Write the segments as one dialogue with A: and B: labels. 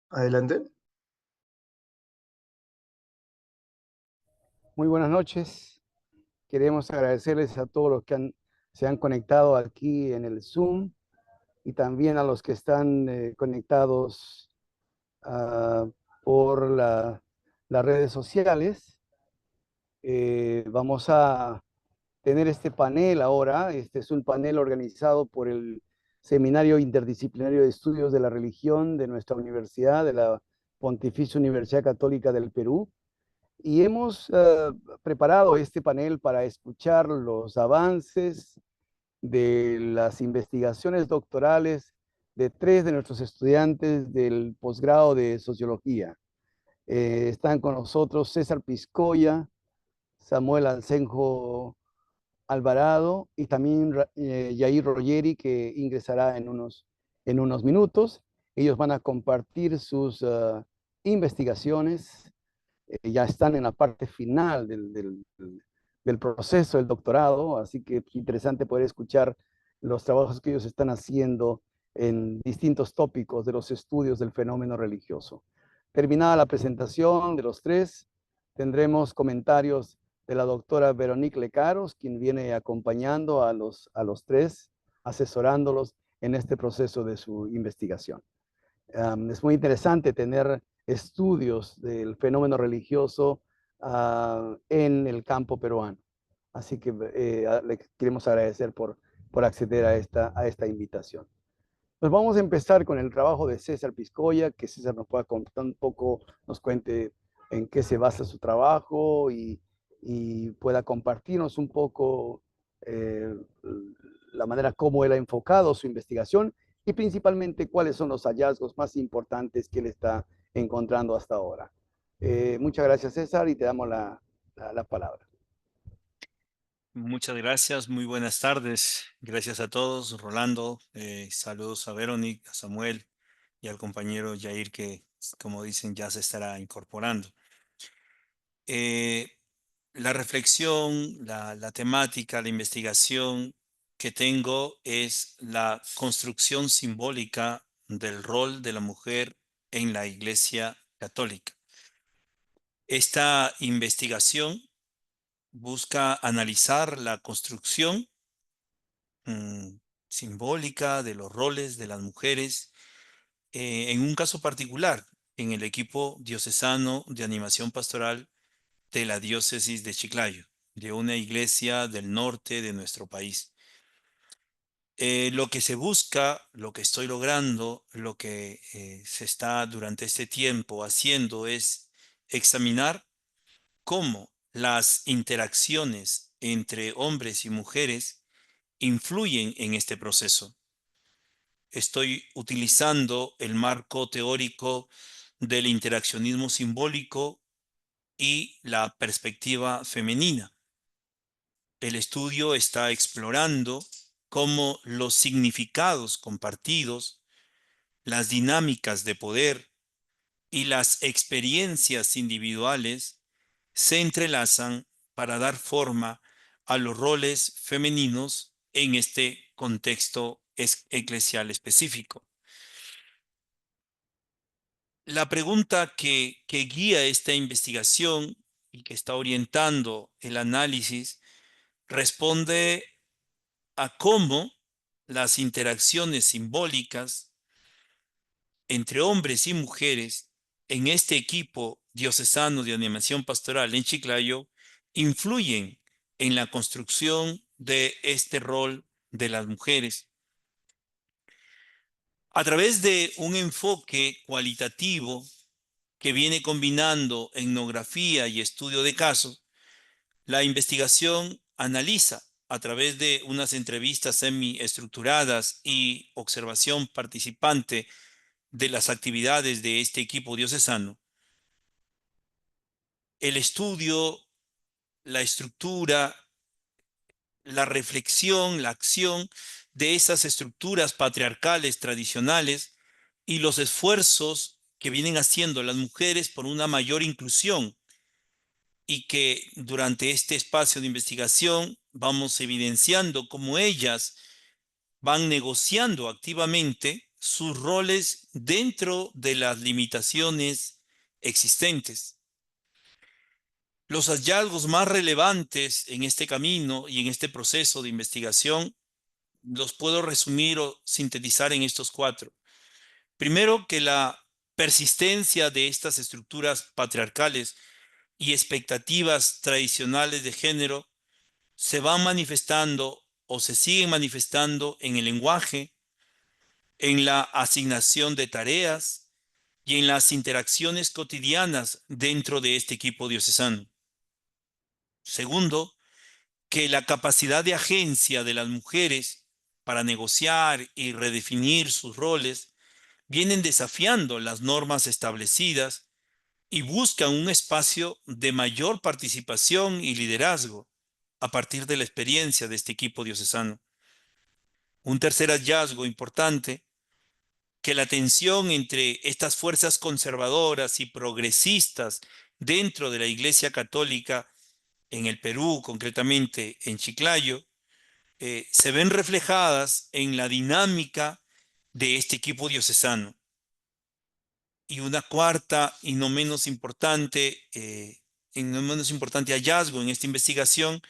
A: Adelante.
B: Muy buenas noches. Queremos agradecerles a todos los que se han conectado aquí en el Zoom y también a los que están conectados ah, por las redes sociales. Vamos a tener este panel ahora. Este es un panel organizado por el Seminario Interdisciplinario de Estudios de la Religión de nuestra universidad, de la Pontificia Universidad Católica del Perú. Y hemos preparado este panel para escuchar los avances de las investigaciones doctorales de tres de nuestros estudiantes del posgrado de Sociología. Están con nosotros César Piscoya, Samuel Ansenjo Alvarado y también Yair Rogeri, que ingresará en unos minutos. Ellos van a compartir sus investigaciones. Ya están en la parte final del proceso del doctorado, así que es interesante poder escuchar los trabajos que ellos están haciendo en distintos tópicos de los estudios del fenómeno religioso. Terminada la presentación de los tres, tendremos comentarios de la doctora Veronique Lecaros, quien viene acompañando a los tres, asesorándolos en este proceso de su investigación. Es muy interesante tener estudios del fenómeno religioso en el campo peruano. Así que le queremos agradecer por acceder a esta invitación. Pues vamos a empezar con el trabajo de César Piscoya, que César nos pueda contar un poco, nos cuente en qué se basa su trabajo y pueda compartirnos un poco eh, la manera como él ha enfocado su investigación y principalmente cuáles son los hallazgos más importantes que él está encontrando hasta ahora. Muchas gracias, César, y te damos la palabra.
C: Muchas gracias, muy buenas tardes. Gracias a todos. Rolando, saludos a Veronique, a Samuel y al compañero Jair que, como dicen, ya se estará incorporando. Eh, la reflexión, la temática, la investigación que tengo es la construcción simbólica del rol de la mujer en la Iglesia Católica. Esta investigación busca analizar la construcción mm, simbólica de los roles de las mujeres, en un caso particular, en el equipo diocesano de animación pastoral de la diócesis de Chiclayo, de una iglesia del norte de nuestro país. Lo que se busca, lo que estoy logrando, lo que se está durante este tiempo haciendo es examinar cómo las interacciones entre hombres y mujeres influyen en este proceso. Estoy utilizando el marco teórico del interaccionismo simbólico y la perspectiva femenina. El estudio está explorando cómo los significados compartidos, las dinámicas de poder y las experiencias individuales se entrelazan para dar forma a los roles femeninos en este contexto eclesial específico. La pregunta que guía esta investigación y que está orientando el análisis responde a cómo las interacciones simbólicas entre hombres y mujeres en este equipo diocesano de animación pastoral en Chiclayo influyen en la construcción de este rol de las mujeres. A través de un enfoque cualitativo que viene combinando etnografía y estudio de casos, la investigación analiza a través de unas entrevistas semi-estructuradas y observación participante de las actividades de este equipo diocesano, el estudio, la estructura, la reflexión, la acción de esas estructuras patriarcales tradicionales y los esfuerzos que vienen haciendo las mujeres por una mayor inclusión y que durante este espacio de investigación vamos evidenciando cómo ellas van negociando activamente sus roles dentro de las limitaciones existentes. Los hallazgos más relevantes en este camino y en este proceso de investigación los puedo resumir o sintetizar en estos cuatro. Primero, que la persistencia de estas estructuras patriarcales y expectativas tradicionales de género se van manifestando o se siguen manifestando en el lenguaje, en la asignación de tareas y en las interacciones cotidianas dentro de este equipo diocesano. Segundo, que la capacidad de agencia de las mujeres para negociar y redefinir sus roles vienen desafiando las normas establecidas y buscan un espacio de mayor participación y liderazgo a partir de la experiencia de este equipo diocesano. Un tercer hallazgo importante, que la tensión entre estas fuerzas conservadoras y progresistas dentro de la Iglesia Católica en el Perú, concretamente en Chiclayo, se ven reflejadas en la dinámica de este equipo diocesano. Y una cuarta y no menos importante, hallazgo en esta investigación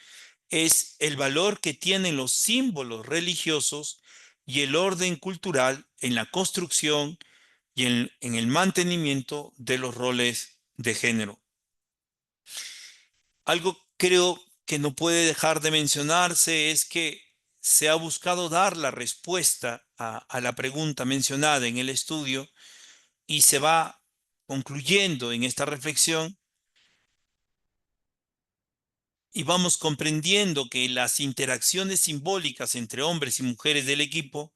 C: es el valor que tienen los símbolos religiosos y el orden cultural en la construcción y en el mantenimiento de los roles de género. Algo creo que no puede dejar de mencionarse es que se ha buscado dar la respuesta a la pregunta mencionada en el estudio y se va concluyendo en esta reflexión y vamos comprendiendo que las interacciones simbólicas entre hombres y mujeres del equipo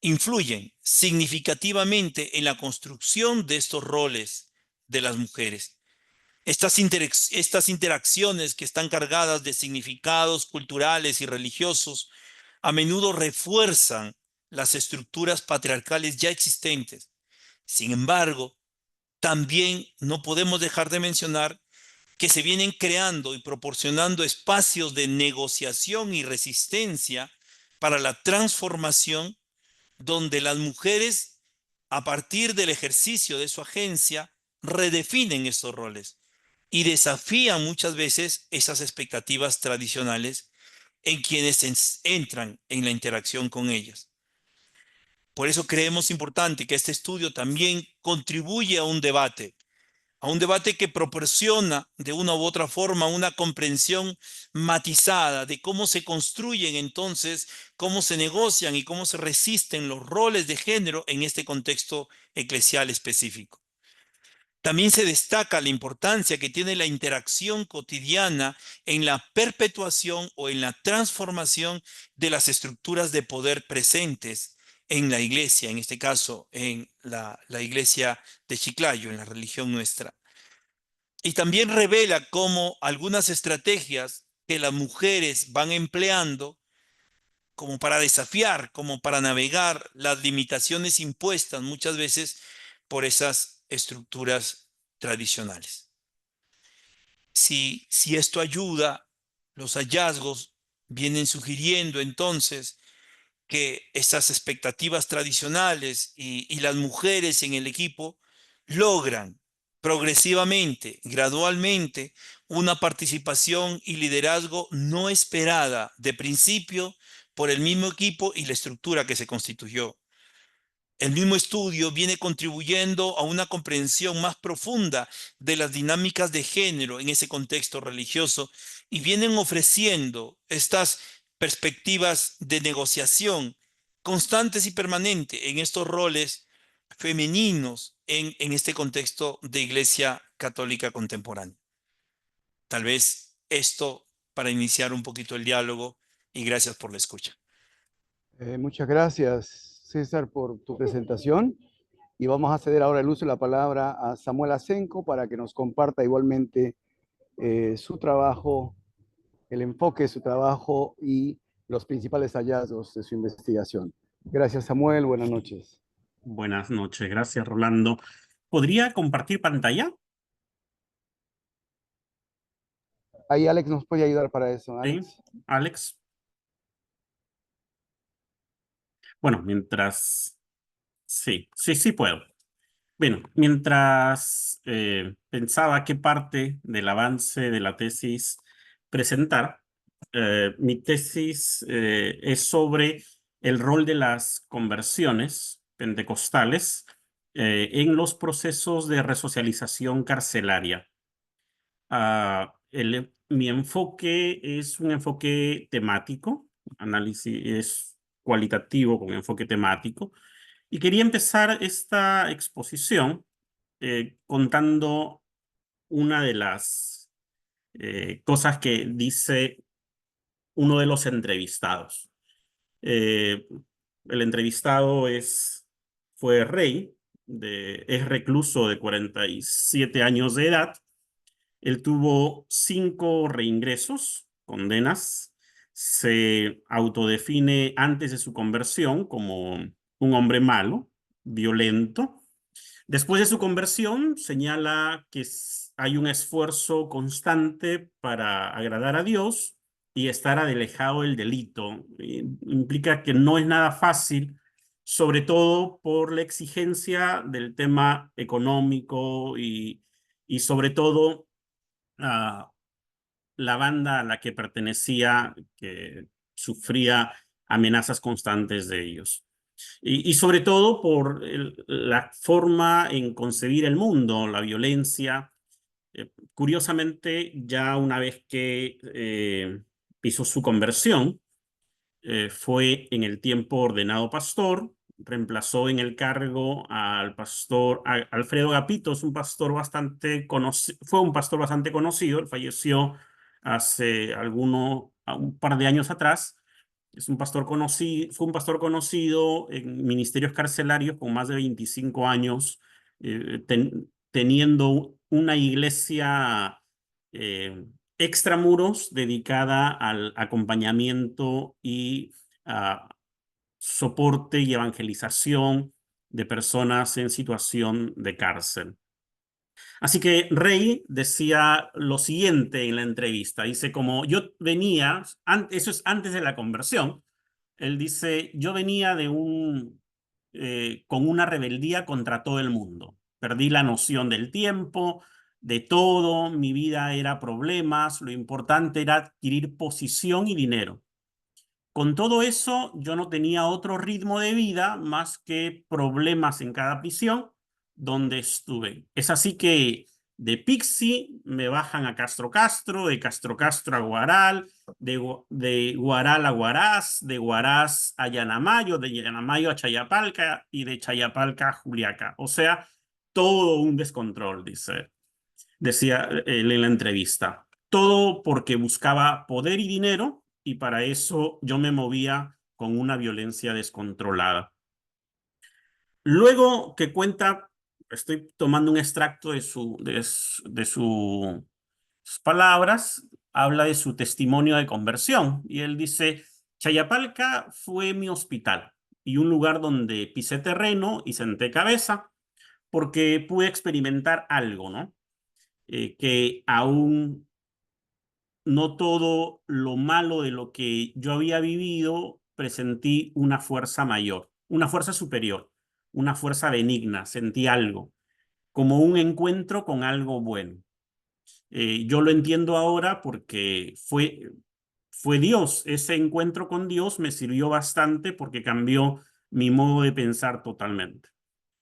C: influyen significativamente en la construcción de estos roles de las mujeres. Estas interacciones que están cargadas de significados culturales y religiosos a menudo refuerzan las estructuras patriarcales ya existentes. Sin embargo, también no podemos dejar de mencionar que se vienen creando y proporcionando espacios de negociación y resistencia para la transformación donde las mujeres, a partir del ejercicio de su agencia, redefinen estos roles y desafían muchas veces esas expectativas tradicionales en quienes entran en la interacción con ellas. Por eso creemos importante que este estudio también contribuye a un debate que proporciona de una u otra forma una comprensión matizada de cómo se construyen entonces, cómo se negocian y cómo se resisten los roles de género en este contexto eclesial específico. También se destaca la importancia que tiene la interacción cotidiana en la perpetuación o en la transformación de las estructuras de poder presentes en la iglesia, en este caso en la iglesia de Chiclayo, en la religión nuestra. Y también revela cómo algunas estrategias que las mujeres van empleando como para desafiar, como para navegar las limitaciones impuestas muchas veces por esas estructuras tradicionales. Si esto ayuda, los hallazgos vienen sugiriendo entonces que estas expectativas tradicionales y las mujeres en el equipo logran progresivamente, gradualmente, una participación y liderazgo no esperada de principio por el mismo equipo y la estructura que se constituyó. El mismo estudio viene contribuyendo a una comprensión más profunda de las dinámicas de género en ese contexto religioso y vienen ofreciendo estas perspectivas de negociación constantes y permanentes en estos roles femeninos en este contexto de Iglesia Católica contemporánea. Tal vez esto para iniciar un poquito el diálogo y gracias por la escucha.
B: Muchas gracias, César, por tu presentación. Y vamos a ceder ahora el uso de la palabra a Samuel Asenco para que nos comparta igualmente su trabajo, el enfoque de su trabajo y los principales hallazgos de su investigación. Gracias, Samuel. Buenas noches.
A: Buenas noches, gracias Rolando. ¿Podría compartir pantalla?
B: Ahí Alex nos puede ayudar para eso, Alex.
A: Sí, Alex. Bueno, mientras Sí puedo. Bueno, mientras pensaba qué parte del avance de la tesis presentar, mi tesis es sobre el rol de las conversiones pentecostales en los procesos de resocialización carcelaria. Mi enfoque es un enfoque temático, análisis es cualitativo con enfoque temático, y quería empezar esta exposición contando una de las cosas que dice uno de los entrevistados. Eh, el entrevistado fue rey, es recluso de 47 años de edad. Él tuvo 5 reingresos, condenas. Se autodefine antes de su conversión como un hombre malo, violento. Después de su conversión, señala que hay un esfuerzo constante para agradar a Dios y estar alejado del delito. Implica que no es nada fácil, sobre todo por la exigencia del tema económico y sobre todo uh, la banda a la que pertenecía, que sufría amenazas constantes de ellos. Y sobre todo por la forma en concebir el mundo, la violencia. Curiosamente, ya una vez que hizo su conversión, fue en el tiempo ordenado pastor, reemplazó en el cargo al pastor Alfredo Gapito, es un pastor fue un pastor bastante conocido, él falleció hace un par de años atrás. Es un pastor conocido, fue un pastor conocido en ministerios carcelarios con más de 25 años, teniendo una iglesia extramuros dedicada al acompañamiento y soporte y evangelización de personas en situación de cárcel. Así que Rey decía lo siguiente en la entrevista, dice como yo venía, eso es antes de la conversión, él dice, yo venía con una rebeldía contra todo el mundo. Perdí la noción del tiempo, de todo, mi vida era problemas, lo importante era adquirir posición y dinero. Con todo eso, yo no tenía otro ritmo de vida más que problemas en cada prisión donde estuve. Es así que de Pixi me bajan a Castro Castro, de Castro Castro a Guaral, de Guaral a Huaraz, de Huaraz a Yanamayo, de Yanamayo a Chayapalca y de Chayapalca a Juliaca. O sea, todo un descontrol, decía él en la entrevista. Todo porque buscaba poder y dinero y para eso yo me movía con una violencia descontrolada. Luego que cuenta, estoy tomando un extracto de sus palabras, habla de su testimonio de conversión y él dice, Chayapalca fue mi hospital y un lugar donde pisé terreno y senté cabeza porque pude experimentar algo, ¿no? Que aún no todo lo malo de lo que yo había vivido, presentí una fuerza mayor, una fuerza superior, una fuerza benigna, sentí algo, como un encuentro con algo bueno. Yo lo entiendo ahora porque fue Dios, ese encuentro con Dios me sirvió bastante porque cambió mi modo de pensar totalmente.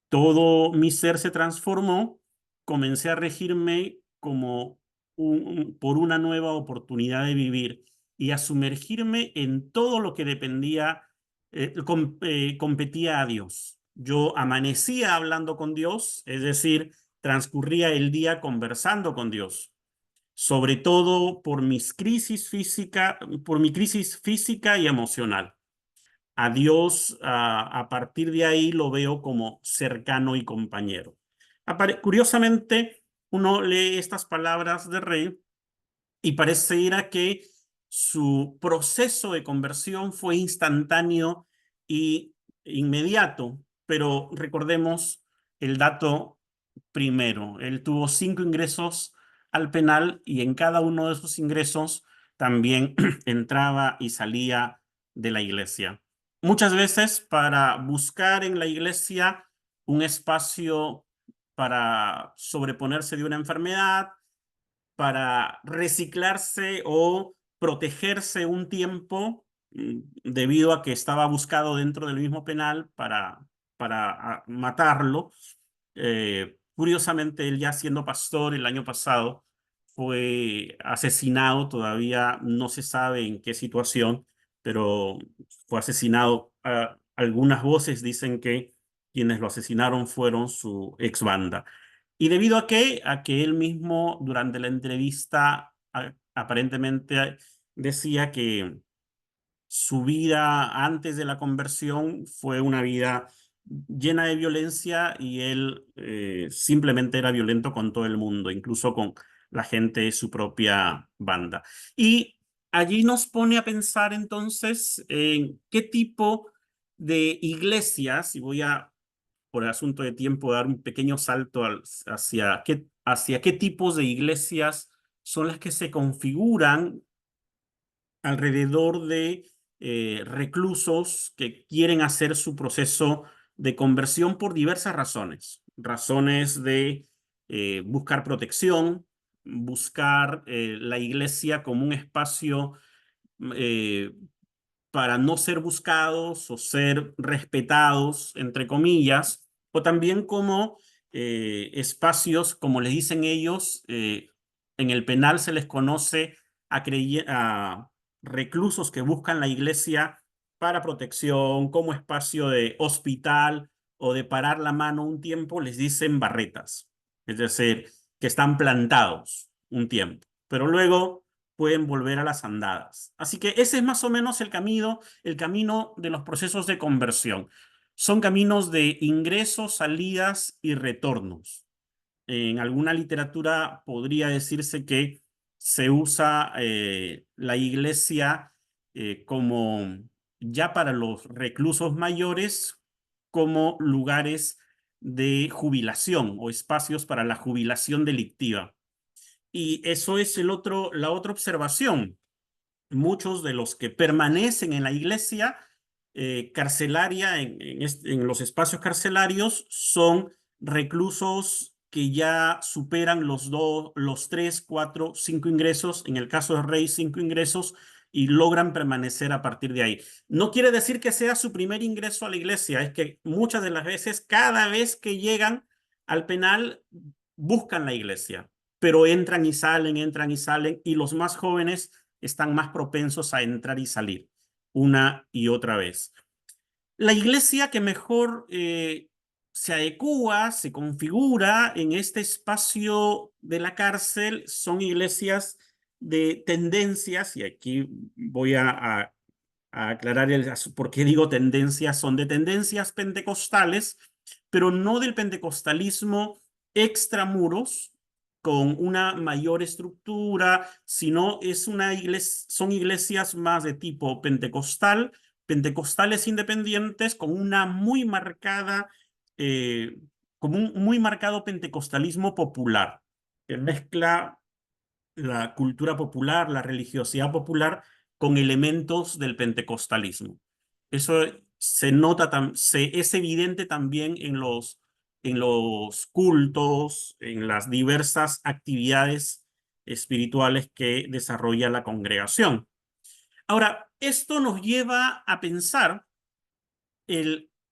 A: Todo mi ser se transformó, comencé a regirme como por una nueva oportunidad de vivir y a sumergirme en todo lo que competía a Dios. Yo amanecía hablando con Dios, es decir, transcurría el día conversando con Dios, sobre todo por mi crisis física y emocional. A Dios, a partir de ahí lo veo como cercano y compañero. Curiosamente, uno lee estas palabras de Rey y pareciera que su proceso de conversión fue instantáneo y inmediato, pero recordemos el dato primero. Él tuvo 5 ingresos al penal y en cada uno de esos ingresos también entraba y salía de la iglesia. Muchas veces para buscar en la iglesia un espacio para sobreponerse de una enfermedad, para reciclarse o protegerse un tiempo debido a que estaba buscado dentro del mismo penal para matarlo. Curiosamente, él ya siendo pastor el año pasado fue asesinado, todavía no se sabe en qué situación, pero fue asesinado. Algunas voces dicen que quienes lo asesinaron fueron su ex banda. ¿Y debido a qué? A que él mismo durante la entrevista aparentemente decía que su vida antes de la conversión fue una vida llena de violencia y él simplemente era violento con todo el mundo, incluso con la gente de su propia banda. Y allí nos pone a pensar entonces en qué tipo de iglesias, y voy a por el asunto de tiempo, dar un pequeño salto hacia qué tipos de iglesias son las que se configuran alrededor de reclusos que quieren hacer su proceso de conversión por diversas razones. Razones de buscar protección, buscar la iglesia como un espacio eh, para no ser buscados o ser respetados, entre comillas, o también como espacios, como les dicen ellos, en el penal se les conoce a reclusos que buscan la iglesia para protección, como espacio de hospital o de parar la mano un tiempo, les dicen barretas, es decir, que están plantados un tiempo, pero luego pueden volver a las andadas. Así que ese es más o menos el camino de los procesos de conversión. Son caminos de ingresos, salidas y retornos. En alguna literatura podría decirse que se usa la iglesia como ya para los reclusos mayores como lugares de jubilación o espacios para la jubilación delictiva. Y eso es la otra observación. Muchos de los que permanecen en la iglesia carcelaria, en los espacios carcelarios, son reclusos que ya superan los 3, 4, 5 ingresos, en el caso de Rey, 5 ingresos, y logran permanecer a partir de ahí. No quiere decir que sea su primer ingreso a la iglesia, es que muchas de las veces, cada vez que llegan al penal, buscan la iglesia, pero entran y salen, y los más jóvenes están más propensos a entrar y salir una y otra vez. La iglesia que mejor se adecua, se configura en este espacio de la cárcel son iglesias de tendencias, y aquí voy a aclarar por qué digo tendencias, son de tendencias pentecostales, pero no del pentecostalismo extramuros, con una mayor estructura, sino son iglesias más de tipo pentecostal, pentecostales independientes con una muy marcada, como un muy marcado pentecostalismo popular, que mezcla la cultura popular, la religiosidad popular con elementos del pentecostalismo. Eso se nota, es evidente también en los cultos, en las diversas actividades espirituales que desarrolla la congregación. Ahora, esto nos lleva a pensar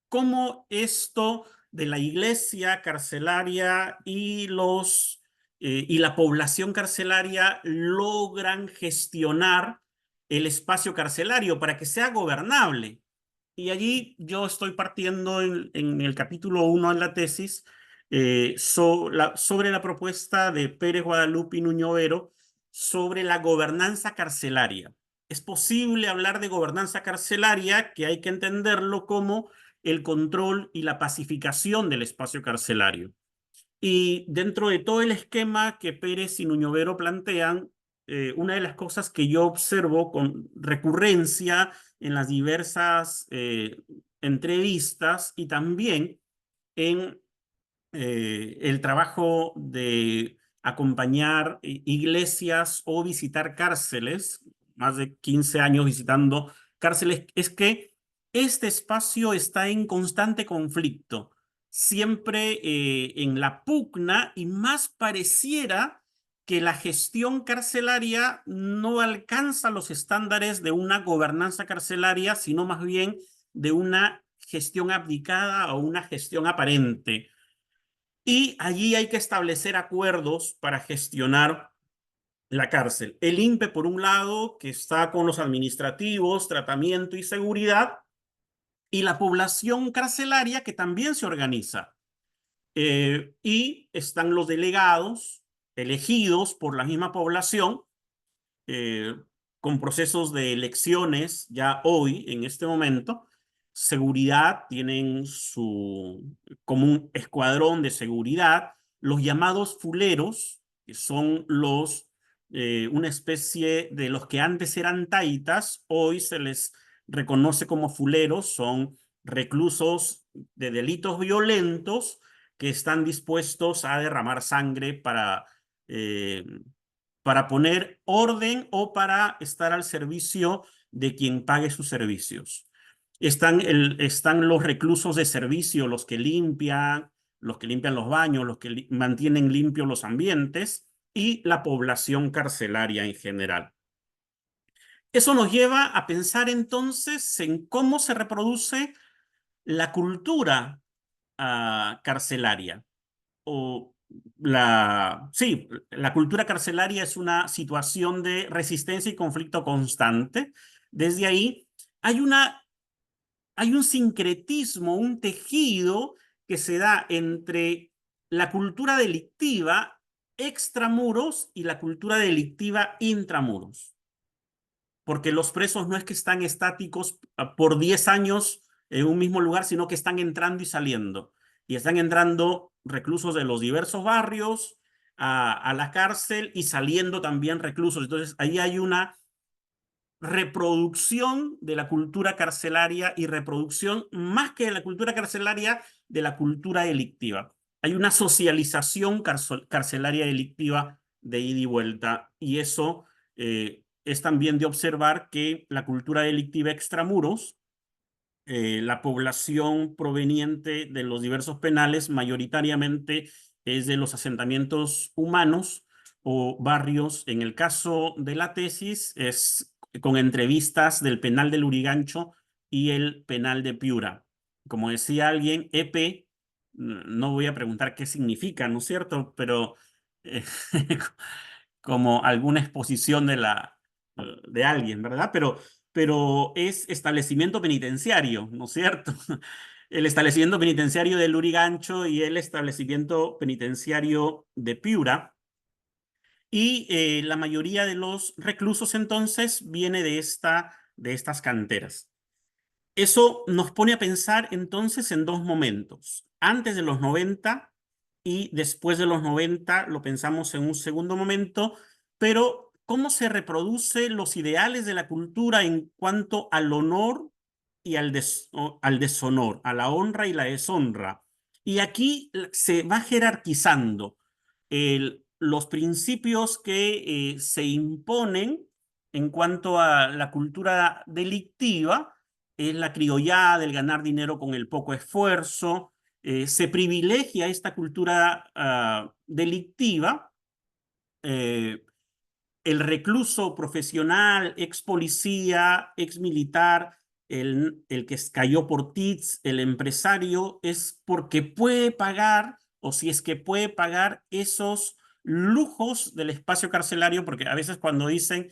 A: cómo esto de la iglesia carcelaria y la población carcelaria logran gestionar el espacio carcelario para que sea gobernable. Y allí yo estoy partiendo en el capítulo 1 en la tesis sobre la propuesta de Pérez Guadalupe y Nuño Vero sobre la gobernanza carcelaria. Es posible hablar de gobernanza carcelaria, que hay que entenderlo como el control y la pacificación del espacio carcelario. Y dentro de todo el esquema que Pérez y Nuño Vero plantean, una de las cosas que yo observo con recurrencia en las diversas entrevistas y también en el trabajo de acompañar iglesias o visitar cárceles, más de 15 años visitando cárceles, es que este espacio está en constante conflicto. siempre en la pugna, y más pareciera que la gestión carcelaria no alcanza los estándares de una gobernanza carcelaria, sino más bien de una gestión abdicada o una gestión aparente. Y allí hay que establecer acuerdos para gestionar la cárcel. El INPE, por un lado, que está con los administrativos, tratamiento y seguridad, y la población carcelaria, que también se organiza. Y están los delegados elegidos por la misma población, eh, con procesos de elecciones ya hoy, en este momento. Seguridad, tienen como un escuadrón de seguridad, los llamados fuleros, que son una especie de los que antes eran taitas, hoy se les reconoce como fuleros, son reclusos de delitos violentos que están dispuestos a derramar sangre para poner orden o para estar al servicio de quien pague sus servicios. Están los reclusos de servicio, los que limpian los baños, los que mantienen limpios los ambientes, y la población carcelaria en general. Eso nos lleva a pensar entonces en cómo se reproduce la cultura carcelaria. Sí, la cultura carcelaria es una situación de resistencia y conflicto constante. Desde ahí hay un sincretismo, un tejido que se da entre la cultura delictiva extramuros y la cultura delictiva intramuros. Porque los presos no es que están estáticos por 10 años en un mismo lugar, sino que están entrando y saliendo. Y están entrando reclusos de los diversos barrios a la cárcel, y saliendo también reclusos. Entonces, ahí hay una reproducción de la cultura carcelaria, y reproducción, más que de la cultura carcelaria, de la cultura delictiva. Hay una socialización carcelaria delictiva de ida y vuelta, y eso es también de observar que la cultura delictiva extramuros, la población proveniente de los diversos penales mayoritariamente es de los asentamientos humanos o barrios. En el caso de la tesis es con entrevistas del penal de Lurigancho y el penal de Piura. Como decía alguien, EP, no voy a preguntar qué significa, ¿no es cierto? Pero eh, como alguna exposición de alguien, ¿verdad? Pero es establecimiento penitenciario, ¿no es cierto? El establecimiento penitenciario de Lurigancho y el establecimiento penitenciario de Piura. Y la mayoría de los reclusos entonces viene de estas canteras. Eso nos pone a pensar entonces en dos momentos. Antes de los 90 y después de los 90 lo pensamos en un segundo momento, pero cómo se reproducen los ideales de la cultura en cuanto al honor y al deshonor, a la honra y la deshonra. Y aquí se va jerarquizando los principios que se imponen en cuanto a la cultura delictiva. Es la criollada, el ganar dinero con el poco esfuerzo. Se privilegia esta cultura delictiva. El recluso profesional, ex policía, ex militar, el que cayó por TITS, el empresario, es porque puede pagar, o si es que puede pagar, esos lujos del espacio carcelario, porque a veces cuando dicen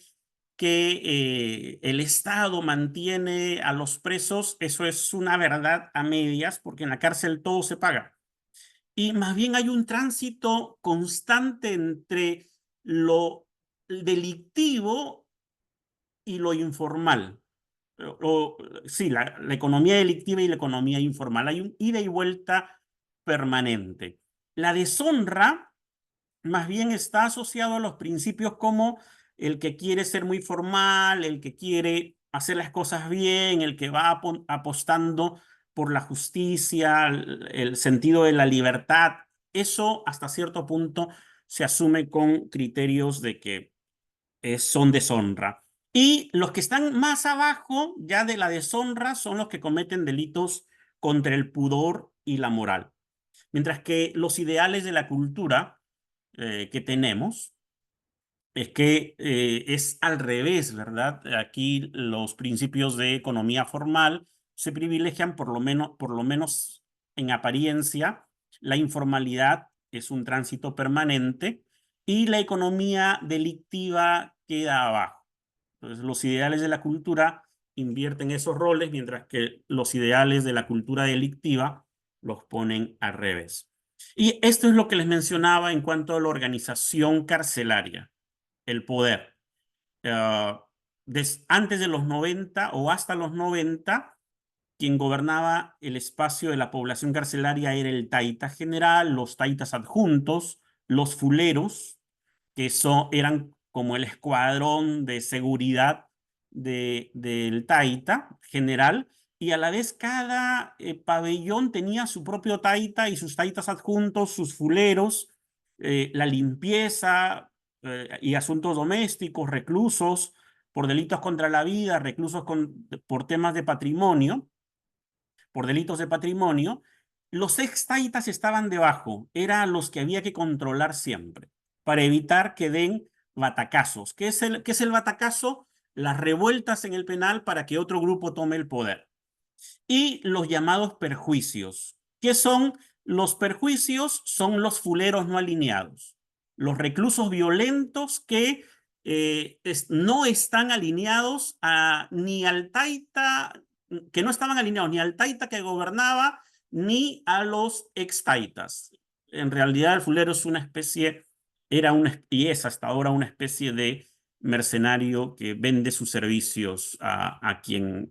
A: que el Estado mantiene a los presos, eso es una verdad a medias, porque en la cárcel todo se paga. Y más bien hay un tránsito constante entre lo delictivo y lo informal. Sí, la economía delictiva y la economía informal. Hay un ida y vuelta permanente. La deshonra más bien está asociado a los principios como el que quiere ser muy formal, el que quiere hacer las cosas bien, el que va apostando por la justicia, el sentido de la libertad. Eso hasta cierto punto se asume con criterios de que son deshonra. Y los que están más abajo ya de la deshonra son los que cometen delitos contra el pudor y la moral. Mientras que los ideales de la cultura que tenemos es que es al revés, ¿verdad? Aquí los principios de economía formal se privilegian por lo menos en apariencia. La informalidad es un tránsito permanente y la economía delictiva queda abajo. Entonces, los ideales de la cultura invierten esos roles, mientras que los ideales de la cultura delictiva los ponen al revés. Y esto es lo que les mencionaba en cuanto a la organización carcelaria, el poder. Antes de los 90 o hasta los 90, quien gobernaba el espacio de la población carcelaria era el taita general, los taitas adjuntos, los fuleros, que eran como el escuadrón de seguridad del taita general, y a la vez cada pabellón tenía su propio taita y sus taitas adjuntos, sus fuleros, la limpieza y asuntos domésticos, reclusos por delitos contra la vida, reclusos por temas de patrimonio, por delitos de patrimonio. Los ex-taitas estaban debajo, eran los que había que controlar siempre, para evitar que den batacazos. ¿Qué es el batacazo? Las revueltas en el penal para que otro grupo tome el poder. Y los llamados perjuicios. ¿Qué son los perjuicios? Son los fuleros no alineados, los reclusos violentos que no están alineados ni al taita, que no estaban alineados ni al taita que gobernaba, ni a los ex-taitas. En realidad el fulero es una especie, y es hasta ahora una especie de mercenario que vende sus servicios a quien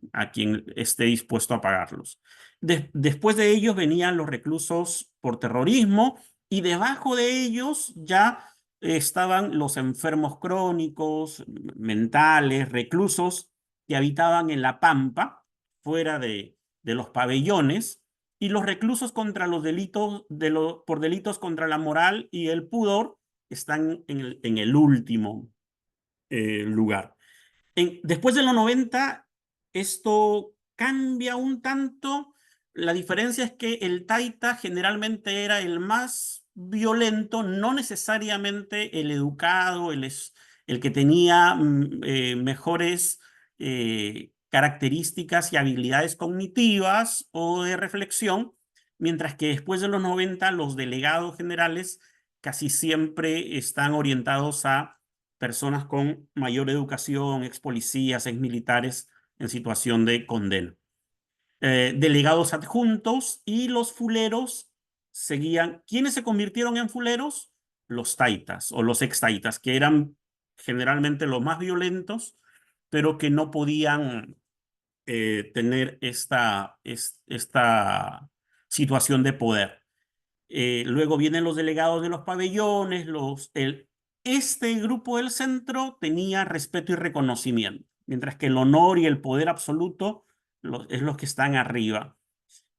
A: esté dispuesto a pagarlos. Después de ellos venían los reclusos por terrorismo, y debajo de ellos ya estaban los enfermos crónicos, mentales, reclusos que habitaban en la pampa, fuera de los pabellones, y los reclusos contra los delitos, por delitos contra la moral y el pudor están en el último lugar. Después de los 90, esto cambia un tanto. La diferencia es que el taita generalmente era el más violento, no necesariamente el educado, el que tenía mejores características y habilidades cognitivas o de reflexión, mientras que después de los 90 los delegados generales casi siempre están orientados a personas con mayor educación, ex policías, ex militares en situación de condena. Delegados adjuntos y los fuleros seguían. ¿Quiénes se convirtieron en fuleros? Los taitas o los ex taitas, que eran generalmente los más violentos, pero que no podían tener esta situación de poder. Luego vienen los delegados de los pabellones, este grupo del centro tenía respeto y reconocimiento, mientras que el honor y el poder absoluto es los que están arriba.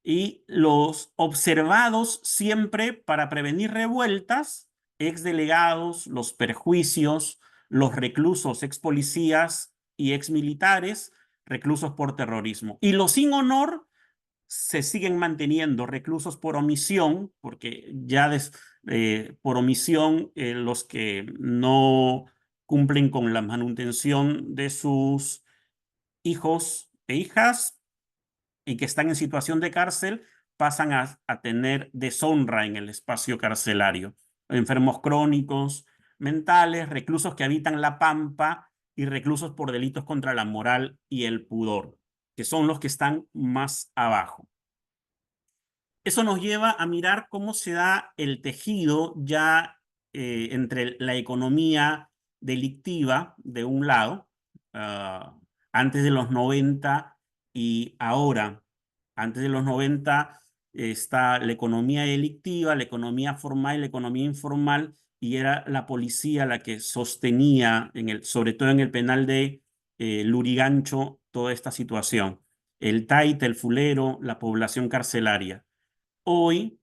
A: Y los observados siempre para prevenir revueltas, exdelegados, los perjuicios, los reclusos, ex policías y ex militares, reclusos por terrorismo. Y los sin honor se siguen manteniendo, reclusos por omisión, porque ya por omisión los que no cumplen con la manutención de sus hijos e hijas y que están en situación de cárcel pasan a tener deshonra en el espacio carcelario. Enfermos crónicos, mentales, reclusos que habitan la pampa y reclusos por delitos contra la moral y el pudor, que son los que están más abajo. Eso nos lleva a mirar cómo se da el tejido ya entre la economía delictiva de un lado, antes de los 90 y ahora. Antes de los 90 está la economía delictiva, la economía formal y la economía informal, y era la policía la que sostenía, sobre todo en el penal de Lurigancho, toda esta situación. El taita, el fulero, la población carcelaria. Hoy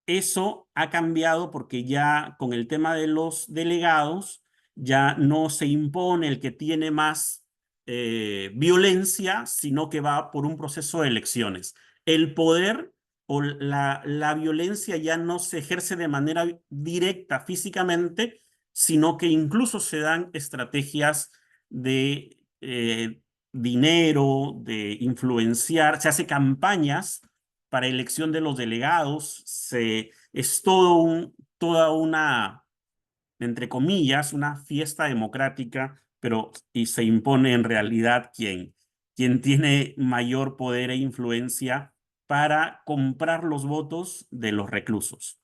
A: eso ha cambiado porque ya con el tema de los delegados ya no se impone el que tiene más violencia, sino que va por un proceso de elecciones. El poder o la violencia ya no se ejerce de manera directa físicamente, sino que incluso se dan estrategias de dinero, de influenciar, se hace campañas para elección de los delegados, es toda una, entre comillas, una fiesta democrática, pero y se impone en realidad quien tiene mayor poder e influencia para comprar los votos de los reclusos.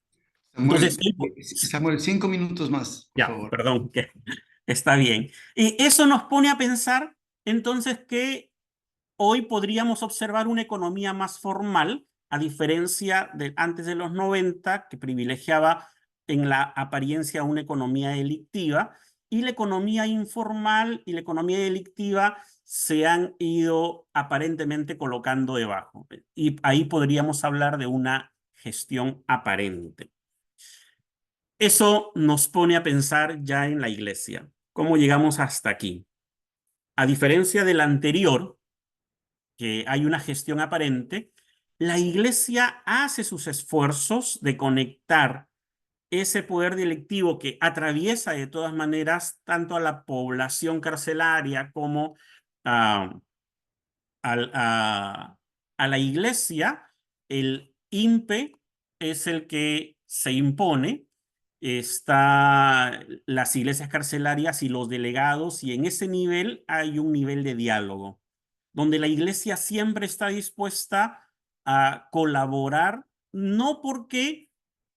D: Samuel,
A: Entonces,
D: Samuel, 5 minutos más, por
A: ya,
D: favor.
A: perdón, que está bien. Y eso nos pone a pensar entonces que hoy podríamos observar una economía más formal, a diferencia de antes de los 90, que privilegiaba en la apariencia una economía delictiva, y la economía informal y la economía delictiva se han ido aparentemente colocando debajo. Y ahí podríamos hablar de una gestión aparente. Eso nos pone a pensar ya en la iglesia. ¿Cómo llegamos hasta aquí? A diferencia del anterior, que hay una gestión aparente, la iglesia hace sus esfuerzos de conectar ese poder delictivo que atraviesa de todas maneras tanto a la población carcelaria como a, a, a la iglesia. El INPE es el que se impone, está las iglesias carcelarias y los delegados, y en ese nivel hay un nivel de diálogo donde la iglesia siempre está dispuesta a colaborar, no porque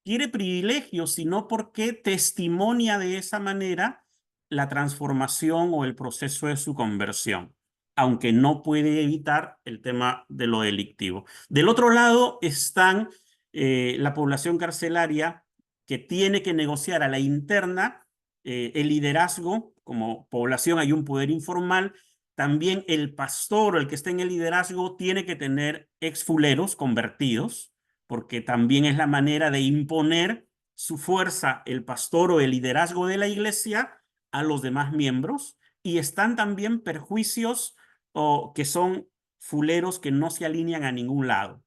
A: quiere privilegios, sino porque testimonia de esa manera la transformación o el proceso de su conversión, aunque no puede evitar el tema de lo delictivo. Del otro lado están la población carcelaria, que tiene que negociar a la interna el liderazgo. Como población hay un poder informal. También el pastor o el que esté en el liderazgo tiene que tener exfuleros convertidos, porque también es la manera de imponer su fuerza, el pastor o el liderazgo de la iglesia, a los demás miembros. Y están también perjuicios o que son fuleros que no se alinean a ningún lado.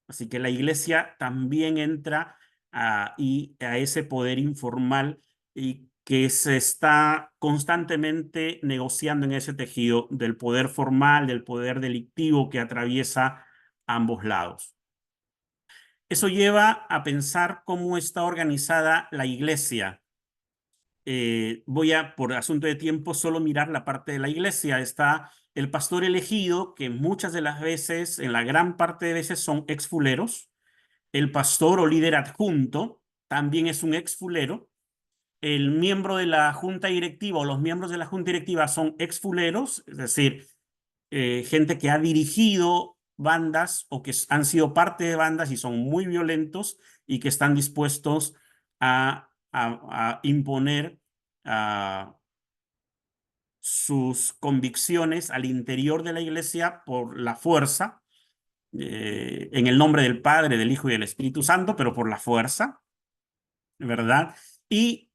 A: Así que la iglesia también entra a ese poder informal y que se está constantemente negociando en ese tejido del poder formal, del poder delictivo que atraviesa ambos lados. Eso lleva a pensar cómo está organizada la iglesia. Voy a, por asunto de tiempo, solo mirar la parte de la iglesia. Está el pastor elegido, que muchas de las veces, en la gran parte de veces, son exfuleros. El pastor o líder adjunto también es un exfulero. El miembro de la junta directiva o los miembros de la junta directiva son exfuleros, es decir, gente que ha dirigido bandas o que han sido parte de bandas y son muy violentos y que están dispuestos a imponer sus convicciones al interior de la iglesia por la fuerza, en el nombre del Padre, del Hijo y del Espíritu Santo, pero por la fuerza, ¿verdad? Y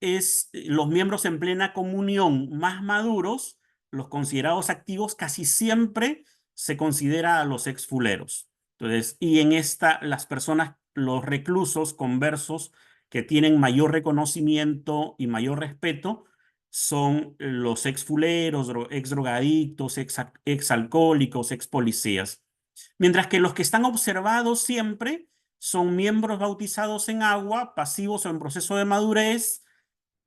A: los miembros en plena comunión más maduros, los considerados activos, casi siempre se considera a los exfuleros. Entonces, y en las personas, los reclusos conversos que tienen mayor reconocimiento y mayor respeto, son los exfuleros, exdrogadictos, exalcohólicos, expolicías. Mientras que los que están observados siempre son miembros bautizados en agua, pasivos o en proceso de madurez,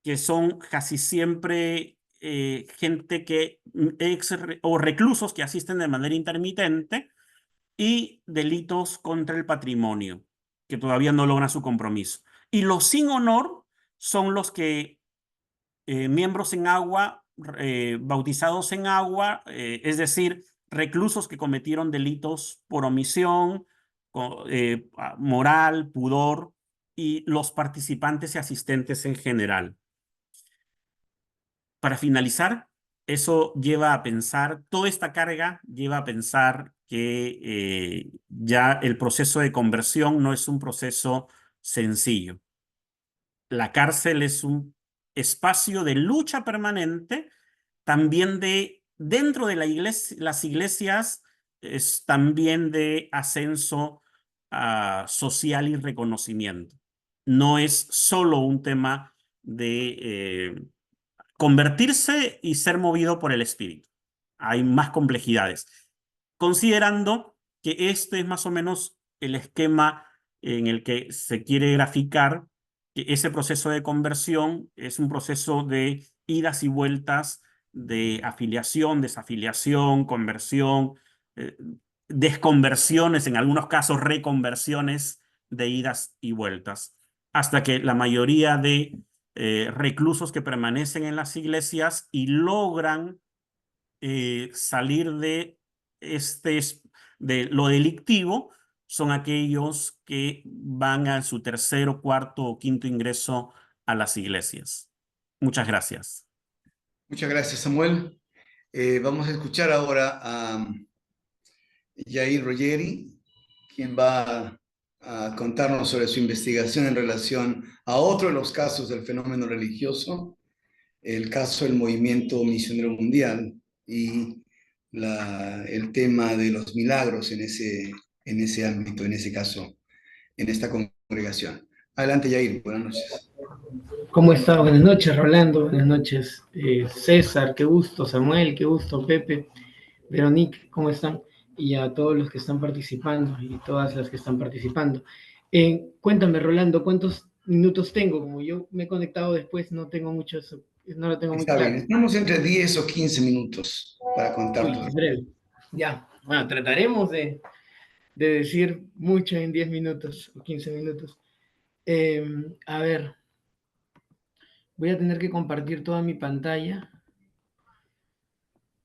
A: que son casi siempre gente o reclusos que asisten de manera intermitente, y delitos contra el patrimonio, que todavía no logran su compromiso. Y los sin honor son los que miembros en agua, bautizados en agua, es decir, reclusos que cometieron delitos por omisión, moral, pudor, y los participantes y asistentes en general. Para finalizar, eso lleva a pensar, toda esta carga lleva a pensar que ya el proceso de conversión no es un proceso sencillo. La cárcel es un espacio de lucha permanente, también dentro de las iglesias es también de ascenso social y reconocimiento. No es solo un tema de convertirse y ser movido por el espíritu. Hay más complejidades. Considerando que este es más o menos el esquema en el que se quiere graficar que ese proceso de conversión es un proceso de idas y vueltas, de afiliación, desafiliación, conversión, desconversiones, en algunos casos reconversiones de idas y vueltas, hasta que la mayoría de reclusos que permanecen en las iglesias y logran salir de, de lo delictivo son aquellos que van a su tercero, cuarto o quinto ingreso a las iglesias. Muchas gracias.
D: Muchas gracias, Samuel. Vamos a escuchar ahora a Yair Rogeri, quien va a contarnos sobre su investigación en relación a otro de los casos del fenómeno religioso, el caso del movimiento misionero mundial y el tema de los milagros en ese ámbito, en ese caso, en esta congregación. Adelante, Yair, buenas noches.
E: ¿Cómo está? Buenas noches, Rolando. Buenas noches, César. Qué gusto, Samuel. Qué gusto, Pepe. Veronique, ¿cómo están? Y a todos los que están participando y todas las que están participando. Cuéntame, Rolando, ¿cuántos minutos tengo? Como yo me he conectado después, no tengo muchos, no lo tengo muy
D: Está
E: claro.
D: bien, estamos entre 10 o 15 minutos para contar
E: Uy,
D: todo.
E: breve. Ya, bueno, trataremos de decir mucho en 10 minutos o 15 minutos. A ver, voy a tener que compartir toda mi pantalla.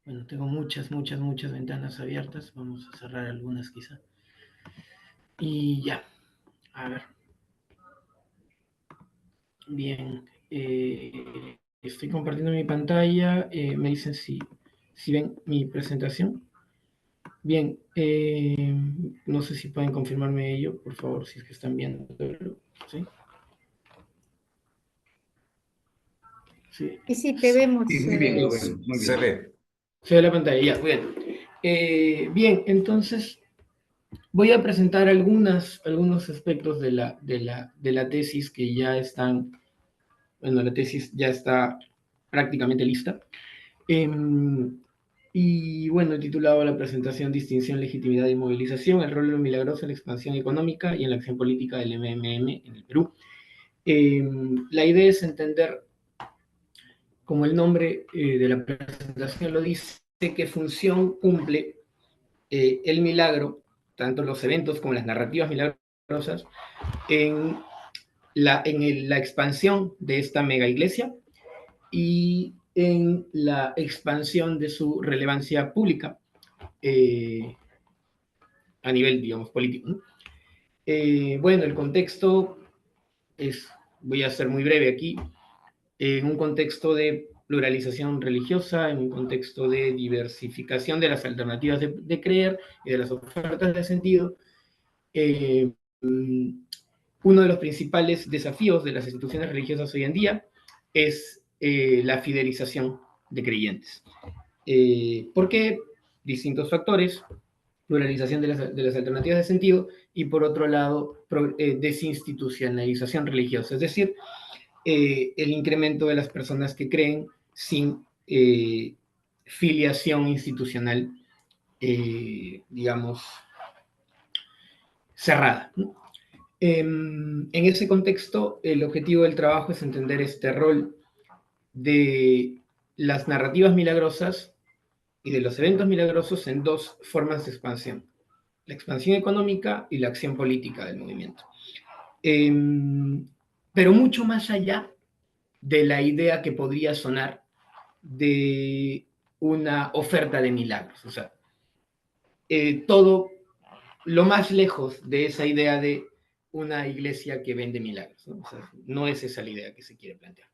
E: Bueno, tengo muchas ventanas abiertas. Vamos a cerrar algunas quizá. Y ya, a ver. Bien, estoy compartiendo mi pantalla. Me dicen si ven mi presentación. Bien, no sé si pueden confirmarme ello, por favor, si es que están viendo. ¿Sí? Sí.
F: Y sí, te vemos.
D: Sí, muy bien, lo vemos, muy bien.
G: Se ve.
E: Se ve la pantalla, ya, bien. Bien, entonces voy a presentar algunos aspectos de la tesis que ya están, bueno, la tesis ya está prácticamente lista. Y bueno, he titulado la presentación Distinción, Legitimidad y Movilización, el rol milagroso en la expansión económica y en la acción política del MMM en el Perú. La idea es entender, como el nombre de la presentación lo dice, qué función cumple el milagro, tanto los eventos como las narrativas milagrosas, en la expansión de esta mega iglesia y en la expansión de su relevancia pública a nivel, digamos, político, ¿no? Bueno, el contexto voy a ser muy breve aquí, en un contexto de pluralización religiosa, en un contexto de diversificación de las alternativas de creer y de las ofertas de sentido. Uno de los principales desafíos de las instituciones religiosas hoy en día es la fidelización de creyentes. ¿Por qué? Distintos factores, pluralización de las alternativas de sentido y, por otro lado, desinstitucionalización religiosa, es decir, el incremento de las personas que creen sin filiación institucional, digamos, cerrada, ¿no? En ese contexto, el objetivo del trabajo es entender este rol de las narrativas milagrosas y de los eventos milagrosos en dos formas de expansión: la expansión económica y la acción política del movimiento. Pero mucho más allá de la idea que podría sonar de una oferta de milagros. O sea, todo lo más lejos de esa idea de una iglesia que vende milagros, ¿no? O sea, no es esa la idea que se quiere plantear.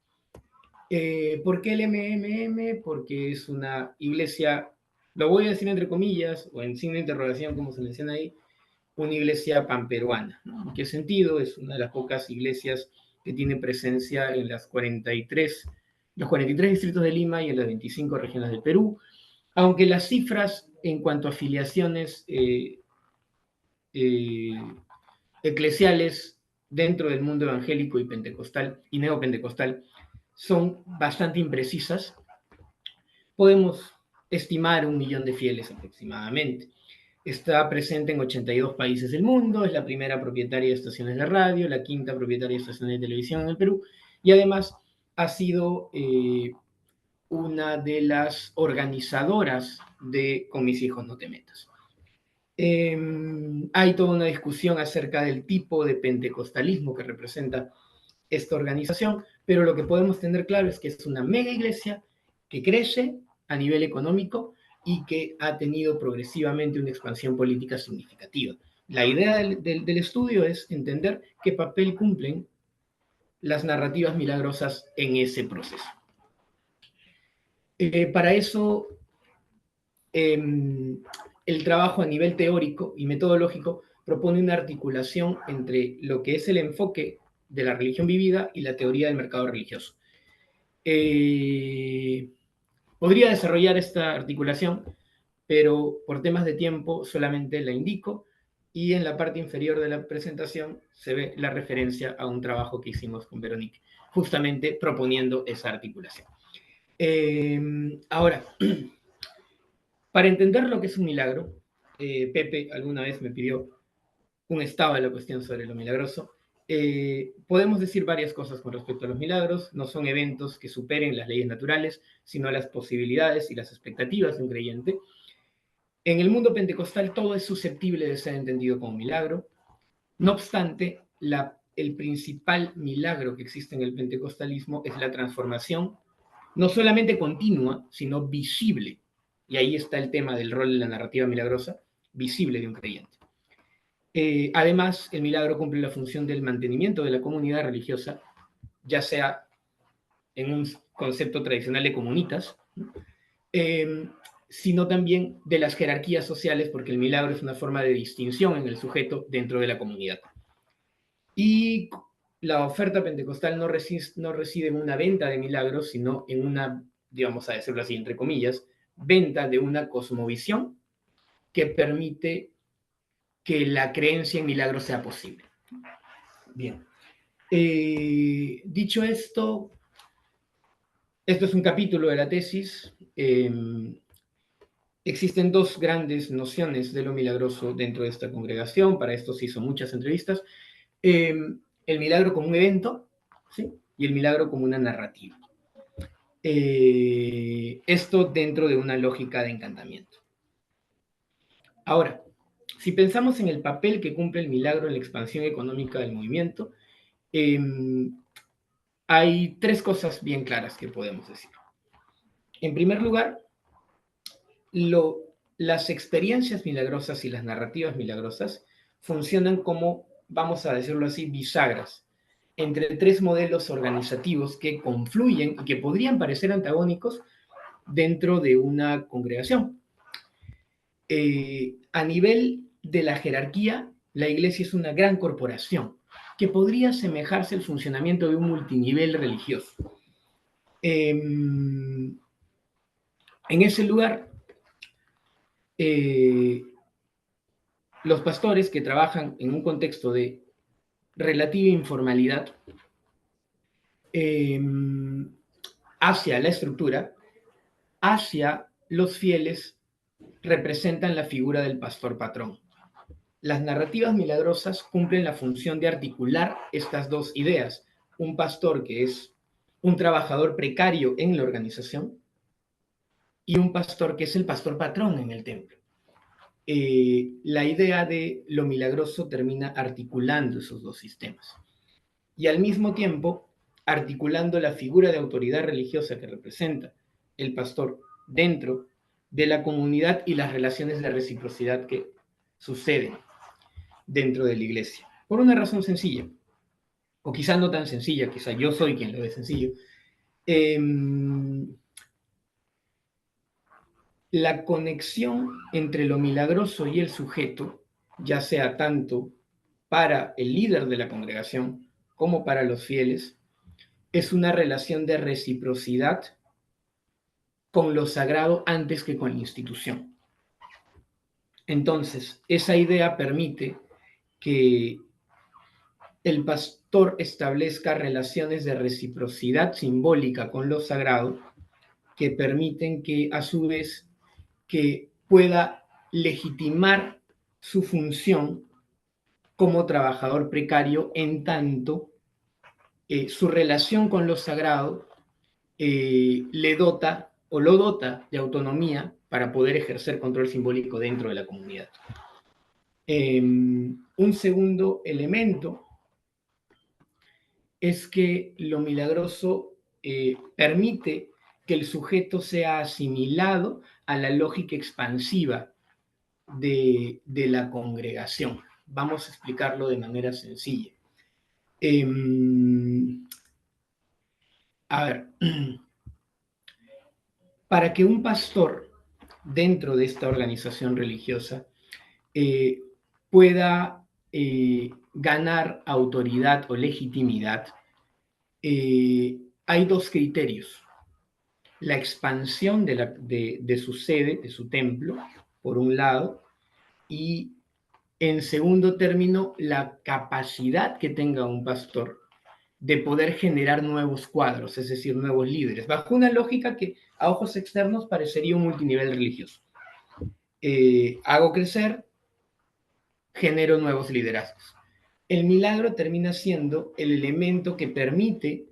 E: ¿Por qué el MMM? Porque es una iglesia, lo voy a decir entre comillas, o en signo de interrogación, como se menciona ahí, una iglesia panperuana, ¿no? ¿En qué sentido? Es una de las pocas iglesias que tiene presencia en los 43 distritos de Lima y en las 25 regiones del Perú, aunque las cifras en cuanto a afiliaciones eclesiales dentro del mundo evangélico y pentecostal y neopentecostal son bastante imprecisas. Podemos estimar 1 millón de fieles aproximadamente. Está presente en 82 países del mundo, es la primera propietaria de estaciones de radio, la quinta propietaria de estaciones de televisión en el Perú, y además ha sido una de las organizadoras de Con mis hijos no te metas. Hay toda una discusión acerca del tipo de pentecostalismo que representa esta organización, pero lo que podemos tener claro es que es una mega iglesia que crece a nivel económico y que ha tenido progresivamente una expansión política significativa. La idea del estudio es entender qué papel cumplen las narrativas milagrosas en ese proceso. Para eso, el trabajo a nivel teórico y metodológico propone una articulación entre lo que es el enfoque de la religión vivida y la teoría del mercado religioso. Podría desarrollar esta articulación, pero por temas de tiempo solamente la indico, y en la parte inferior de la presentación se ve la referencia a un trabajo que hicimos con Veronique, justamente proponiendo esa articulación. Ahora, para entender lo que es un milagro, Pepe alguna vez me pidió un estado de la cuestión sobre lo milagroso. Podemos decir varias cosas con respecto a los milagros. No son eventos que superen las leyes naturales, sino las posibilidades y las expectativas de un creyente. En el mundo pentecostal todo es susceptible de ser entendido como milagro. No obstante, el principal milagro que existe en el pentecostalismo es la transformación, no solamente continua, sino visible. Y ahí está el tema del rol de la narrativa milagrosa, visible de un creyente. Además, el milagro cumple la función del mantenimiento de la comunidad religiosa, ya sea en un concepto tradicional de comunitas, sino también de las jerarquías sociales, porque el milagro es una forma de distinción en el sujeto dentro de la comunidad. Y la oferta pentecostal no reside en una venta de milagros, sino en una, digamos a decirlo así, entre comillas, venta de una cosmovisión que permite que la creencia en milagros sea posible. Bien. Dicho esto, esto es un capítulo de la tesis. Existen dos grandes nociones de lo milagroso dentro de esta congregación. Para esto se hizo muchas entrevistas. El milagro como un evento, ¿sí? Y el milagro como una narrativa. Esto dentro de una lógica de encantamiento. Ahora, si pensamos en el papel que cumple el milagro en la expansión económica del movimiento, hay tres cosas bien claras que podemos decir. En primer lugar, las experiencias milagrosas y las narrativas milagrosas funcionan como, vamos a decirlo así, bisagras entre tres modelos organizativos que confluyen y que podrían parecer antagónicos dentro de una congregación. A nivel de la jerarquía, la iglesia es una gran corporación que podría asemejarse al funcionamiento de un multinivel religioso. En ese lugar, los pastores que trabajan en un contexto de relativa informalidad hacia la estructura, hacia los fieles, representan la figura del pastor patrón. Las narrativas milagrosas cumplen la función de articular estas dos ideas. Un pastor que es un trabajador precario en la organización y un pastor que es el pastor patrón en el templo. La idea de lo milagroso termina articulando esos dos sistemas. Y al mismo tiempo, articulando la figura de autoridad religiosa que representa el pastor dentro de la comunidad y las relaciones de reciprocidad que suceden dentro de la iglesia. Por una razón sencilla, o quizá no tan sencilla, quizá yo soy quien lo ve sencillo. La conexión entre lo milagroso y el sujeto, ya sea tanto para el líder de la congregación como para los fieles, es una relación de reciprocidad con lo sagrado antes que con la institución. Entonces, esa idea permite que el pastor establezca relaciones de reciprocidad simbólica con lo sagrado que permiten que, a su vez, que pueda legitimar su función como trabajador precario, en tanto su relación con lo sagrado le dota o lo dota de autonomía para poder ejercer control simbólico dentro de la comunidad. Un segundo elemento es que lo milagroso permite que el sujeto sea asimilado a la lógica expansiva de la congregación. Vamos a explicarlo de manera sencilla. A ver, para que un pastor dentro de esta organización religiosa pueda ganar autoridad o legitimidad, hay dos criterios. La expansión de su sede, de su templo, por un lado, y en segundo término, la capacidad que tenga un pastor de poder generar nuevos cuadros, es decir, nuevos líderes, bajo una lógica que a ojos externos parecería un multinivel religioso. Hago crecer, genero nuevos liderazgos. El milagro termina siendo el elemento que permite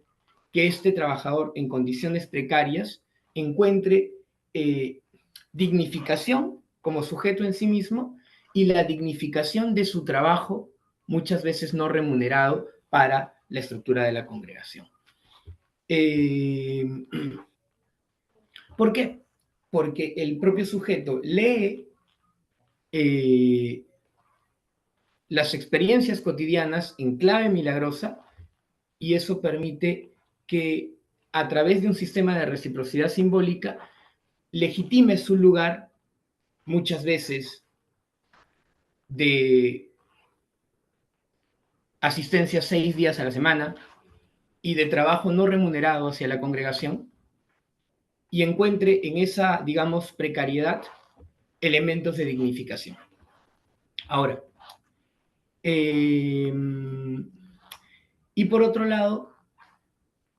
E: que este trabajador en condiciones precarias encuentre dignificación como sujeto en sí mismo y la dignificación de su trabajo, muchas veces no remunerado, para la estructura de la congregación. ¿Por qué? Porque el propio sujeto lee las experiencias cotidianas en clave milagrosa y eso permite que a través de un sistema de reciprocidad simbólica legitime su lugar muchas veces de asistencia 6 días a la semana y de trabajo no remunerado hacia la congregación y encuentre en esa, digamos, precariedad elementos de dignificación. Ahora, y por otro lado,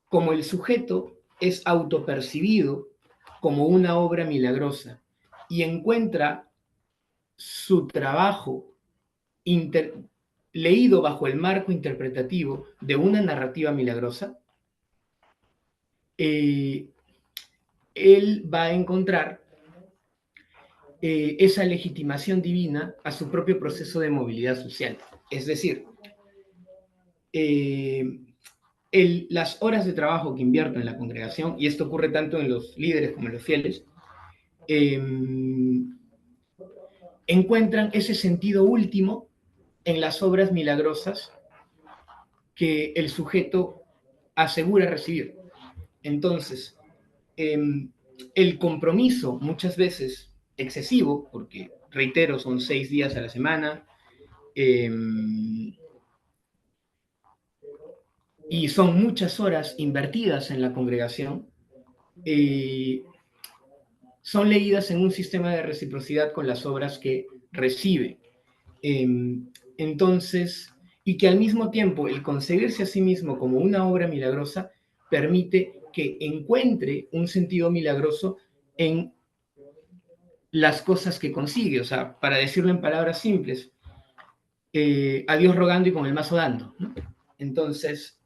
E: como el sujeto es autopercibido como una obra milagrosa y encuentra su trabajo leído bajo el marco interpretativo de una narrativa milagrosa, él va a encontrar esa legitimación divina a su propio proceso de movilidad social. Es decir, las horas de trabajo que invierto en la congregación, y esto ocurre tanto en los líderes como en los fieles, encuentran ese sentido último en las obras milagrosas que el sujeto asegura recibir. Entonces, el compromiso, muchas veces excesivo, porque, reitero, son 6 días a la semana, y son muchas horas invertidas en la congregación, son leídas en un sistema de reciprocidad con las obras que recibe. Entonces, y que al mismo tiempo el concebirse a sí mismo como una obra milagrosa permite que encuentre un sentido milagroso en las cosas que consigue. O sea, para decirlo en palabras simples, a Dios rogando y con el mazo dando, ¿no? Entonces,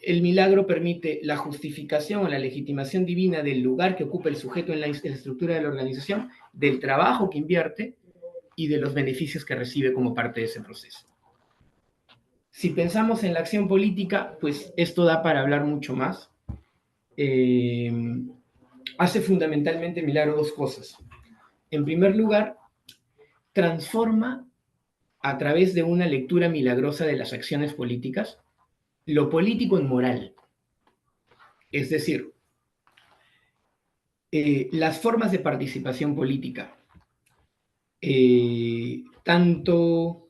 E: el milagro permite la justificación o la legitimación divina del lugar que ocupa el sujeto en la estructura de la organización, del trabajo que invierte y de los beneficios que recibe como parte de ese proceso. Si pensamos en la acción política, pues esto da para hablar mucho más. Hace fundamentalmente milagro dos cosas. En primer lugar, transforma a través de una lectura milagrosa de las acciones políticas lo político en moral. Es decir, las formas de participación política, tanto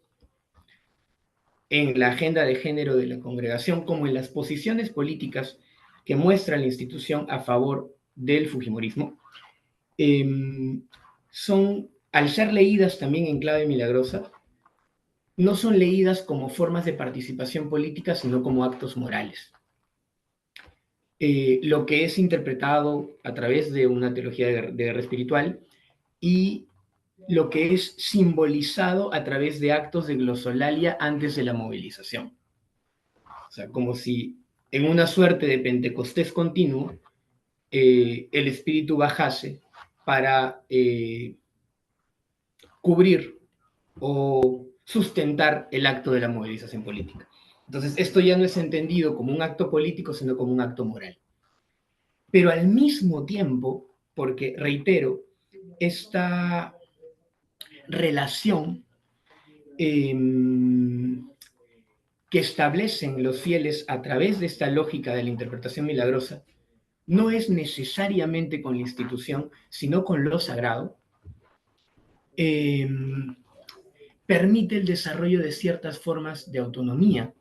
E: en la agenda de género de la congregación como en las posiciones políticas que muestra la institución a favor del fujimorismo, son al ser leídas también en clave milagrosa, no son leídas como formas de participación política, sino como actos morales. Lo que es interpretado a través de una teología de guerra espiritual y lo que es simbolizado a través de actos de glosolalia antes de la movilización. O sea, como si en una suerte de Pentecostés continuo, el Espíritu bajase para cubrir o sustentar el acto de la movilización política. Entonces, esto ya no es entendido como un acto político, sino como un acto moral. Pero al mismo tiempo, porque reitero, esta relación que establecen los fieles a través de esta lógica de la interpretación milagrosa no es necesariamente con la institución, sino con lo sagrado, permite el desarrollo de ciertas formas de autonomía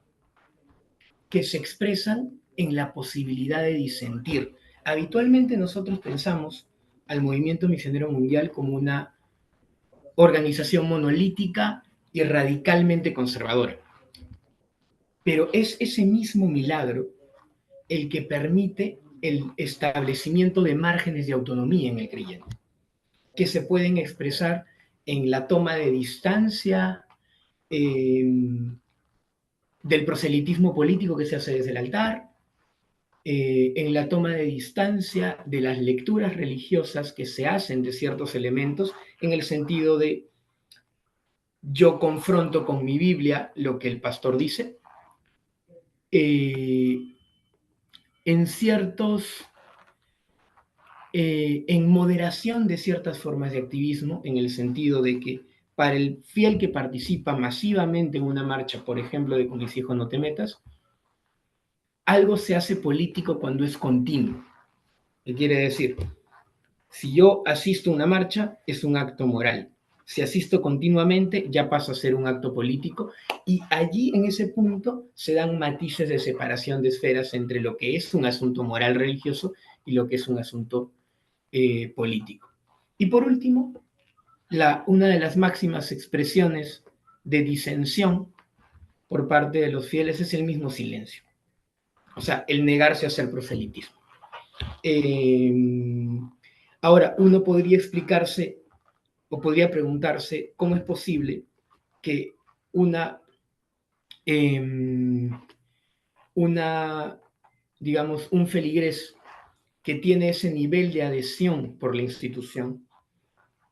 E: que se expresan en la posibilidad de disentir. Habitualmente nosotros pensamos al movimiento misionero mundial como una organización monolítica y radicalmente conservadora. Pero es ese mismo milagro el que permite el establecimiento de márgenes de autonomía en el creyente, que se pueden expresar en la toma de distancia del proselitismo político que se hace desde el altar, en la toma de distancia de las lecturas religiosas que se hacen de ciertos elementos, en el sentido de yo confronto con mi Biblia lo que el pastor dice, en moderación de ciertas formas de activismo, en el sentido de que para el fiel que participa masivamente en una marcha, por ejemplo, de Con mis hijos no te metas, algo se hace político cuando es continuo. ¿Qué quiere decir? Si yo asisto a una marcha, es un acto moral. Si asisto continuamente, ya pasa a ser un acto político. Y allí, en ese punto, se dan matices de separación de esferas entre lo que es un asunto moral religioso y lo que es un asunto político. Y por último, una de las máximas expresiones de disensión por parte de los fieles es el mismo silencio. O sea, el negarse a hacer proselitismo. Ahora, uno podría explicarse o podría preguntarse cómo es posible que digamos, un feligrés que tiene ese nivel de adhesión por la institución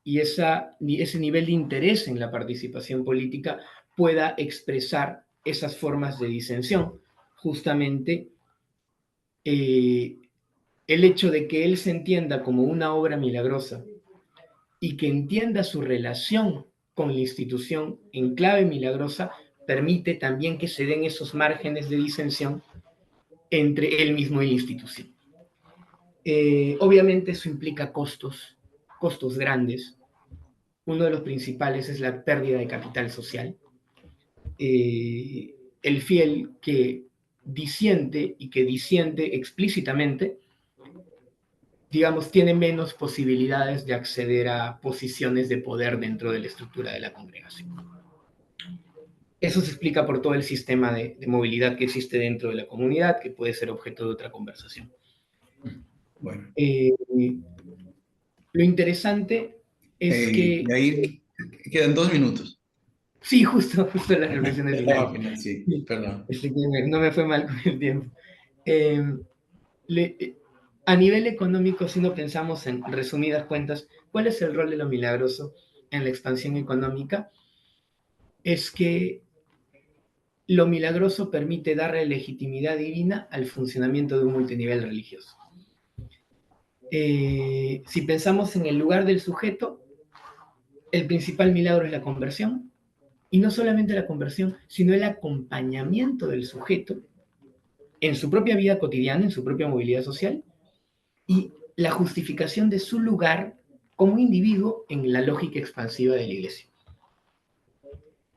E: y ese nivel de interés en la participación política pueda expresar esas formas de disensión. Justamente el hecho de que él se entienda como una obra milagrosa y que entienda su relación con la institución en clave milagrosa permite también que se den esos márgenes de disensión entre él mismo y la institución. Obviamente eso implica costos grandes. Uno de los principales es la pérdida de capital social. El fiel que disiente y que disiente explícitamente, digamos, tiene menos posibilidades de acceder a posiciones de poder dentro de la estructura de la congregación. Eso se explica por todo el sistema de movilidad que existe dentro de la comunidad, que puede ser objeto de otra conversación.
D: Bueno.
E: Lo interesante es que...
D: Ahí quedan 2 minutos.
E: Sí, justo las reflexiones finales.
D: Sí, perdón.
E: No me fue mal con el tiempo. A nivel económico, si no pensamos en resumidas cuentas, ¿cuál es el rol de lo milagroso en la expansión económica? Es que lo milagroso permite darle legitimidad divina al funcionamiento de un multinivel religioso. Si pensamos en el lugar del sujeto, el principal milagro es la conversión, y no solamente la conversión, sino el acompañamiento del sujeto en su propia vida cotidiana, en su propia movilidad social, y la justificación de su lugar como individuo en la lógica expansiva de la Iglesia.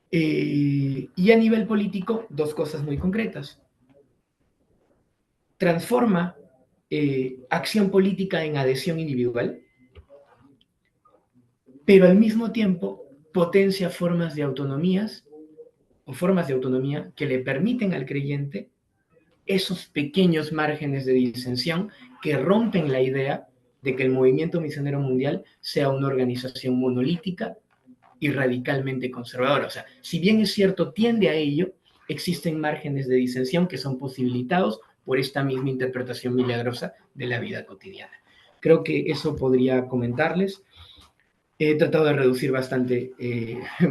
E: Y a nivel político, 2 cosas muy concretas. Transforma acción política en adhesión individual. pero al mismo tiempo potencia formas de autonomías o formas de autonomía que le permiten al creyente esos pequeños márgenes de disensión que rompen la idea de que el movimiento misionero mundial sea una organización monolítica y radicalmente conservadora. O sea, si bien es cierto, tiende a ello, existen márgenes de disensión que son posibilitados por esta misma interpretación milagrosa de la vida cotidiana. Creo que eso podría comentarles. He tratado de reducir bastante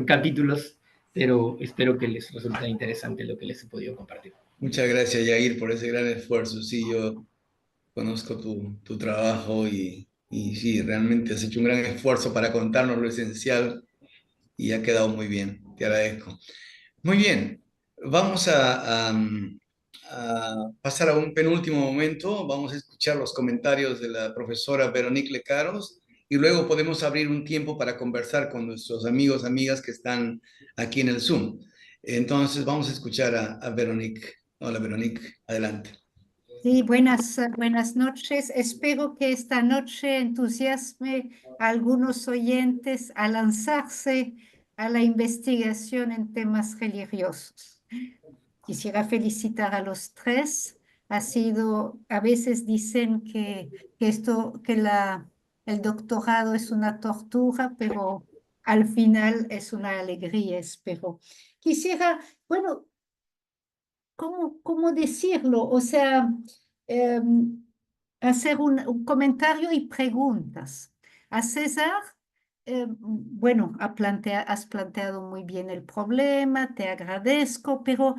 E: capítulos, pero espero que les resulte interesante lo que les he podido compartir.
D: Muchas gracias, Yair, por ese gran esfuerzo. Sí, yo conozco tu trabajo y sí, realmente has hecho un gran esfuerzo para contarnos lo esencial y ha quedado muy bien. Te agradezco. Muy bien, vamos a pasar a un penúltimo momento. Vamos a escuchar los comentarios de la profesora Veronique Lecaros y luego podemos abrir un tiempo para conversar con nuestros amigos, amigas que están aquí en el Zoom. Entonces vamos a escuchar a Veronique. Hola, Veronique, adelante.
F: Sí, buenas noches. Espero que esta noche entusiasme a algunos oyentes a lanzarse a la investigación en temas religiosos. Quisiera felicitar a los tres. A veces dicen el doctorado es una tortura, pero al final es una alegría, espero. Quisiera, bueno, ¿cómo decirlo? O sea, hacer un comentario y preguntas. A César, bueno, has planteado muy bien el problema, te agradezco, pero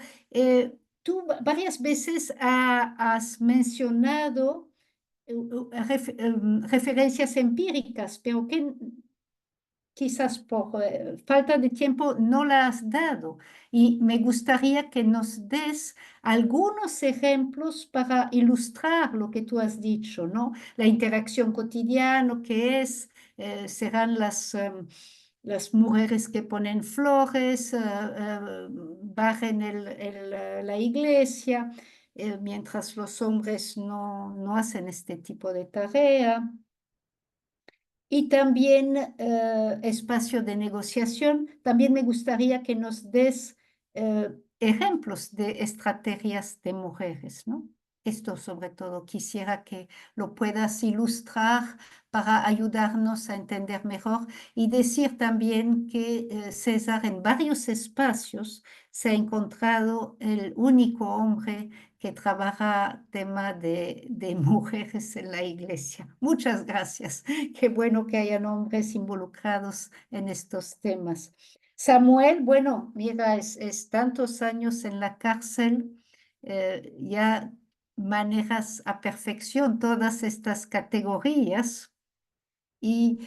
F: tú varias veces has mencionado referencias empíricas, pero que quizás por falta de tiempo no la has dado. Y me gustaría que nos des algunos ejemplos para ilustrar lo que tú has dicho, ¿no? La interacción cotidiana que serán las mujeres que ponen flores, barren la iglesia, mientras los hombres no hacen este tipo de tarea. Y también espacio de negociación. También me gustaría que nos des ejemplos de estrategias de mujeres, ¿no? Esto sobre todo quisiera que lo puedas ilustrar para ayudarnos a entender mejor y decir también que César en varios espacios se ha encontrado el único hombre que trabaja tema de mujeres en la iglesia. Muchas gracias. Qué bueno que hayan hombres involucrados en estos temas. Samuel, bueno, mira, es tantos años en la cárcel, ya manejas a perfección todas estas categorías. Y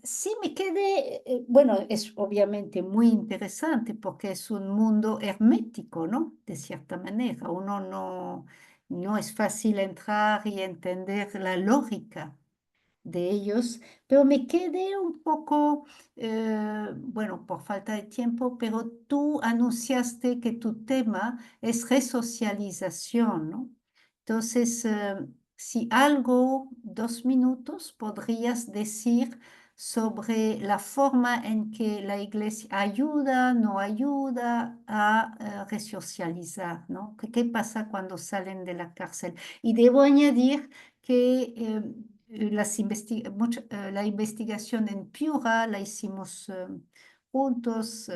F: sí me quedé, bueno, es obviamente muy interesante porque es un mundo hermético, ¿no? De cierta manera, no es fácil entrar y entender la lógica de ellos, pero me quedé un poco, bueno, por falta de tiempo, pero tú anunciaste que tu tema es resocialización, ¿no? Entonces, si algo, 2 minutos, podrías decir sobre la forma en que la iglesia ayuda, no ayuda a resocializar, ¿no? ¿Qué pasa cuando salen de la cárcel? Y debo añadir que la investigación en Piura la hicimos juntos.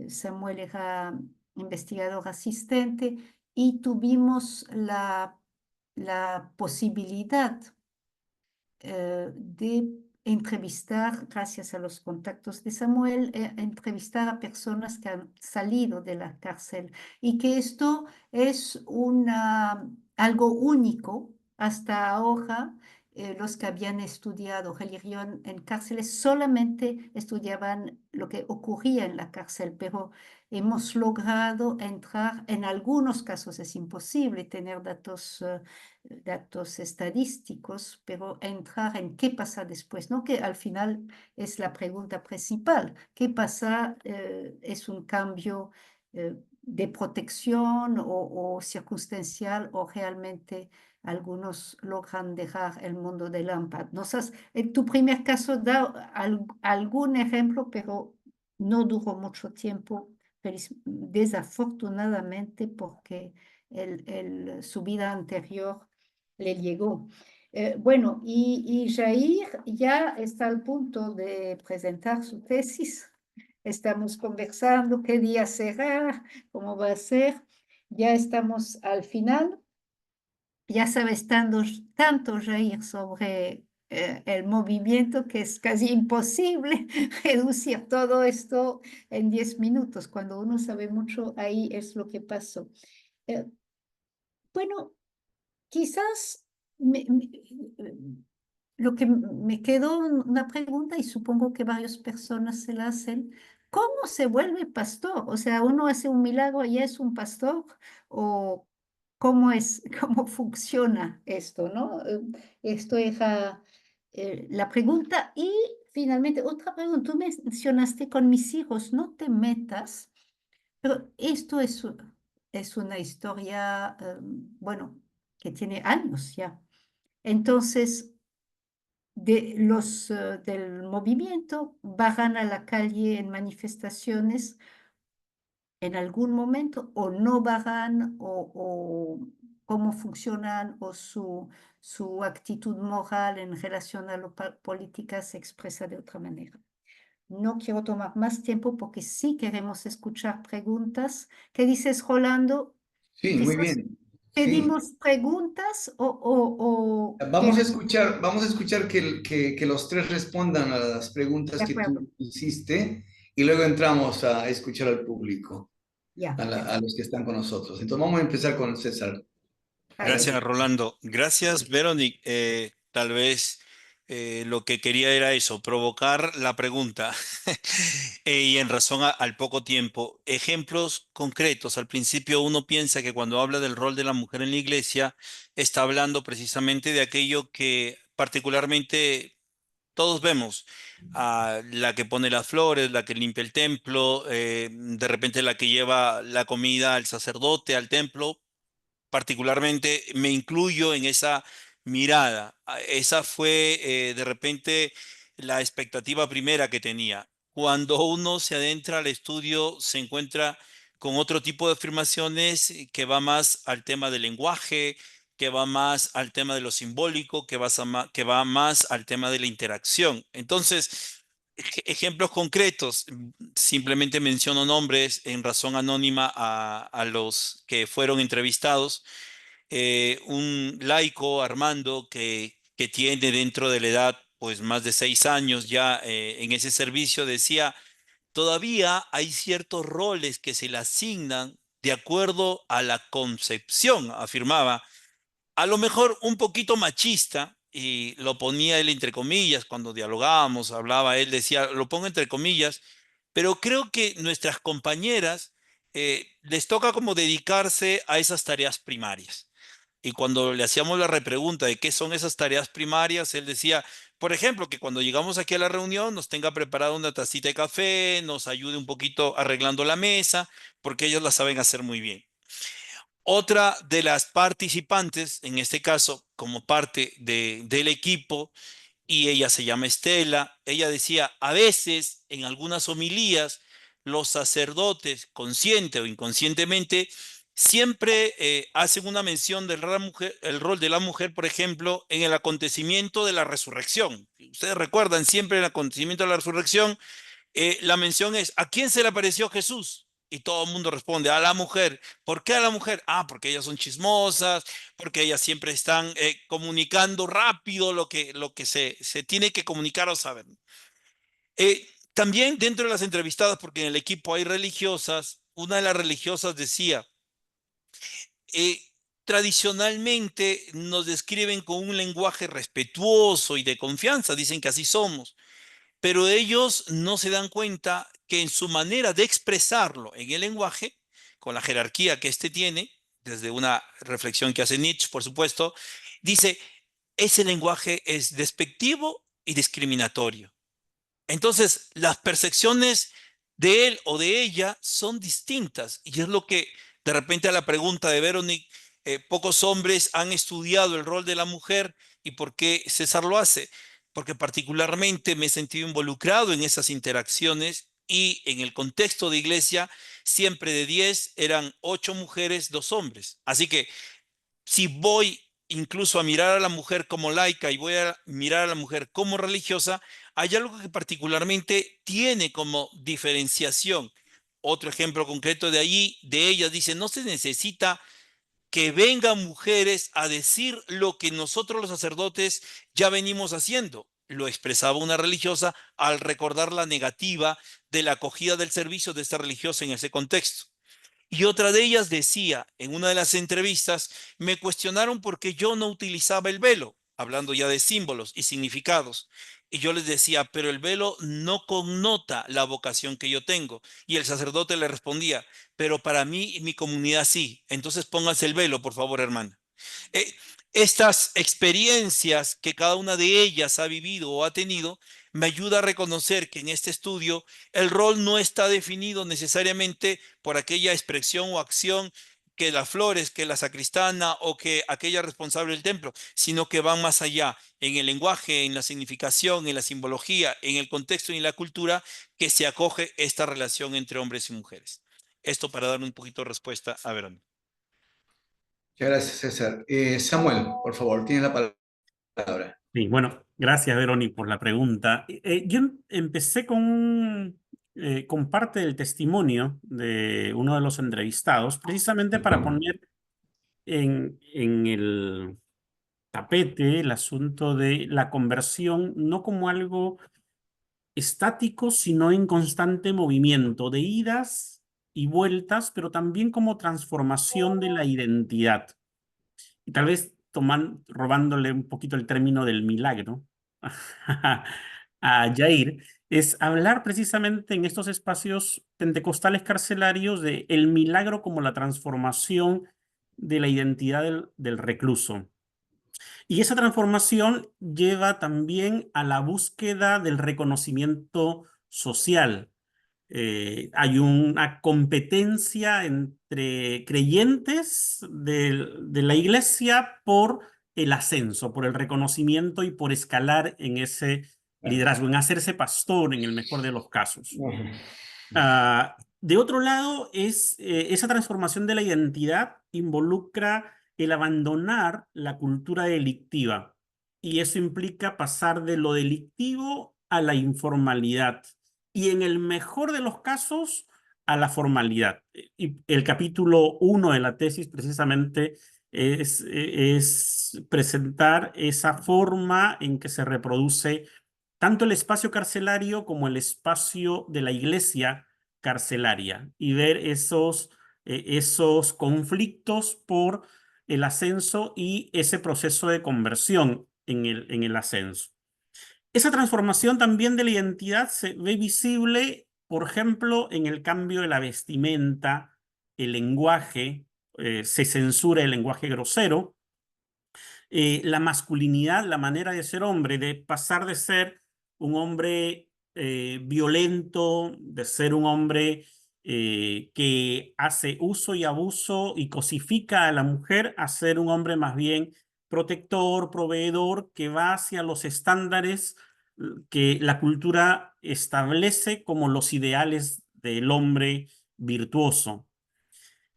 F: Samuel era investigador asistente y tuvimos la posibilidad de entrevistar, gracias a los contactos de Samuel, entrevistar a personas que han salido de la cárcel y que esto es algo único hasta ahora. Los que habían estudiado religión en cárceles solamente estudiaban lo que ocurría en la cárcel, pero hemos logrado entrar, en algunos casos es imposible tener datos estadísticos, pero entrar en qué pasa después, ¿no? Que al final es la pregunta principal. ¿Qué pasa? ¿Es un cambio de protección o circunstancial o realmente algunos logran dejar el mundo del lámpara. En tu primer caso da algún ejemplo, pero no duró mucho tiempo, desafortunadamente, porque su vida anterior le llegó. Bueno, y Jair ya está al punto de presentar su tesis. Estamos conversando qué día será, cómo va a ser. Ya estamos al final. Ya sabes tanto, Jair, sobre el movimiento que es casi imposible reducir todo esto en 10 minutos. Cuando uno sabe mucho, ahí es lo que pasó. Bueno, quizás lo que me quedó una pregunta y supongo que varias personas se la hacen. ¿Cómo se vuelve pastor? O sea, uno hace un milagro y es un pastor, o cómo funciona esto, ¿no? Esto era la pregunta. Y finalmente, otra pregunta. Tú mencionaste con mis hijos, no te metas, pero esto es una historia, bueno, que tiene años ya. Entonces, del movimiento bajan a la calle en manifestaciones en algún momento, o no bajan, o cómo funcionan, o su actitud moral en relación a la política se expresa de otra manera. No quiero tomar más tiempo porque sí queremos escuchar preguntas. ¿Qué dices, Rolando?
D: Sí, muy
F: Quizás
D: bien. Sí.
F: pedimos preguntas o
D: Vamos a escuchar que los tres respondan a las preguntas
F: De
D: que
F: acuerdo.
D: tú hiciste y luego entramos a escuchar al público,
F: Ya,
D: a los que están con nosotros. Entonces vamos a empezar con César.
C: Gracias,
D: Adelante.
C: Rolando. Gracias, Verónica. Tal vez lo que quería era eso, provocar la pregunta. Y en razón al poco tiempo, ejemplos concretos. Al principio uno piensa que cuando habla del rol de la mujer en la iglesia, está hablando precisamente de aquello que particularmente todos vemos. La que pone las flores, la que limpia el templo, de repente la que lleva la comida al sacerdote, al templo. Particularmente me incluyo en esa mirada. Esa fue de repente la expectativa primera que tenía. Cuando uno se adentra al estudio, se encuentra con otro tipo de afirmaciones que va más al tema del lenguaje, que va más al tema de lo simbólico, que va más al tema de la interacción. Entonces, ejemplos concretos, simplemente menciono nombres en razón anónima a los que fueron entrevistados. Un laico, Armando, que tiene dentro de la edad pues más de 6 años ya en ese servicio, decía, todavía hay ciertos roles que se le asignan de acuerdo a la concepción, afirmaba, a lo mejor un poquito machista, y lo ponía él entre comillas cuando dialogábamos, hablaba, él decía, lo pongo entre comillas, pero creo que nuestras compañeras les toca como dedicarse a esas tareas primarias. Y cuando le hacíamos la repregunta de qué son esas tareas primarias, él decía, por ejemplo, que cuando llegamos aquí a la reunión nos tenga preparada una tacita de café, nos ayude un poquito arreglando la mesa, porque ellos la saben hacer muy bien. Otra de las participantes, en este caso, como parte del equipo, y ella se llama Estela, ella decía, a veces en algunas homilías, los sacerdotes, consciente o inconscientemente, siempre hacen una mención del el rol de la mujer, por ejemplo, en el acontecimiento de la resurrección. Ustedes recuerdan siempre el acontecimiento de la resurrección, la mención es, ¿a quién se le apareció Jesús? Y todo el mundo responde, a la mujer. ¿Por qué a la mujer? Ah, porque ellas son chismosas, porque ellas siempre están comunicando rápido lo que se tiene que comunicar o saber. También dentro de las entrevistadas, porque en el equipo hay religiosas, una de las religiosas decía, eh, tradicionalmente nos describen con un lenguaje respetuoso y de confianza, dicen que así somos, pero ellos no se dan cuenta que en su manera de expresarlo en el lenguaje, con la jerarquía que éste tiene, desde una reflexión que hace Nietzsche, por supuesto, dice, ese lenguaje es despectivo y discriminatorio. Entonces, las percepciones de él o de ella son distintas y es lo que de repente a la pregunta de Verónica pocos hombres han estudiado el rol de la mujer y por qué César lo hace. Porque particularmente me he sentido involucrado en esas interacciones y en el contexto de iglesia, siempre de 10 eran 8 mujeres, 2 hombres. Así que si voy incluso a mirar a la mujer como laica y voy a mirar a la mujer como religiosa, hay algo que particularmente tiene como diferenciación. Otro ejemplo concreto de allí, de ella, dice, no se necesita que vengan mujeres a decir lo que nosotros los sacerdotes ya venimos haciendo. Lo expresaba una religiosa al recordar la negativa de la acogida del servicio de esta religiosa en ese contexto. Y otra de ellas decía, en una de las entrevistas, me cuestionaron por qué yo no utilizaba el velo, hablando ya de símbolos y significados. Y yo les decía, pero el velo no connota la vocación que yo tengo. Y el sacerdote le respondía, pero para mí y mi comunidad sí. Entonces pónganse el velo, por favor, hermana. Eh, Estas experiencias que cada una de ellas ha vivido o ha tenido me ayuda a reconocer que en este estudio el rol no está definido necesariamente por aquella expresión o acción que las flores, que la sacristana o que aquella responsable del templo, sino que van más allá en el lenguaje, en la significación, en la simbología, en el contexto y en la cultura que se acoge esta relación entre hombres y mujeres. Esto para dar un poquito de respuesta a Verónica.
D: Muchas gracias, César. Samuel, por favor, tiene la palabra.
A: Sí, bueno, gracias, Verónica, por la pregunta. Yo empecé con parte del testimonio de uno de los entrevistados, precisamente para poner en el tapete el asunto de la conversión, no como algo estático, sino en constante movimiento, de idas y vueltas, pero también como transformación de la identidad. Y tal vez robándole un poquito el término del milagro a Jair, es hablar precisamente en estos espacios pentecostales carcelarios de el milagro como la transformación de la identidad del recluso. Y esa transformación lleva también a la búsqueda del reconocimiento social. Hay una competencia entre creyentes de la iglesia por el ascenso, por el reconocimiento y por escalar en ese liderazgo, en hacerse pastor en el mejor de los casos. De otro lado, esa transformación de la identidad involucra el abandonar la cultura delictiva y eso implica pasar de lo delictivo a la informalidad y en el mejor de los casos a la formalidad. Y el capítulo 1 de la tesis precisamente es presentar esa forma en que se reproduce tanto el espacio carcelario como el espacio de la iglesia carcelaria y ver esos conflictos por el ascenso y ese proceso de conversión en el ascenso. Esa transformación también de la identidad se ve visible, por ejemplo, en el cambio de la vestimenta, el lenguaje, se censura el lenguaje grosero, la masculinidad, la manera de ser hombre, de pasar de ser un hombre violento, de ser un hombre que hace uso y abuso y cosifica a la mujer, a ser un hombre más bien protector, proveedor, que va hacia los estándares que la cultura establece como los ideales del hombre virtuoso.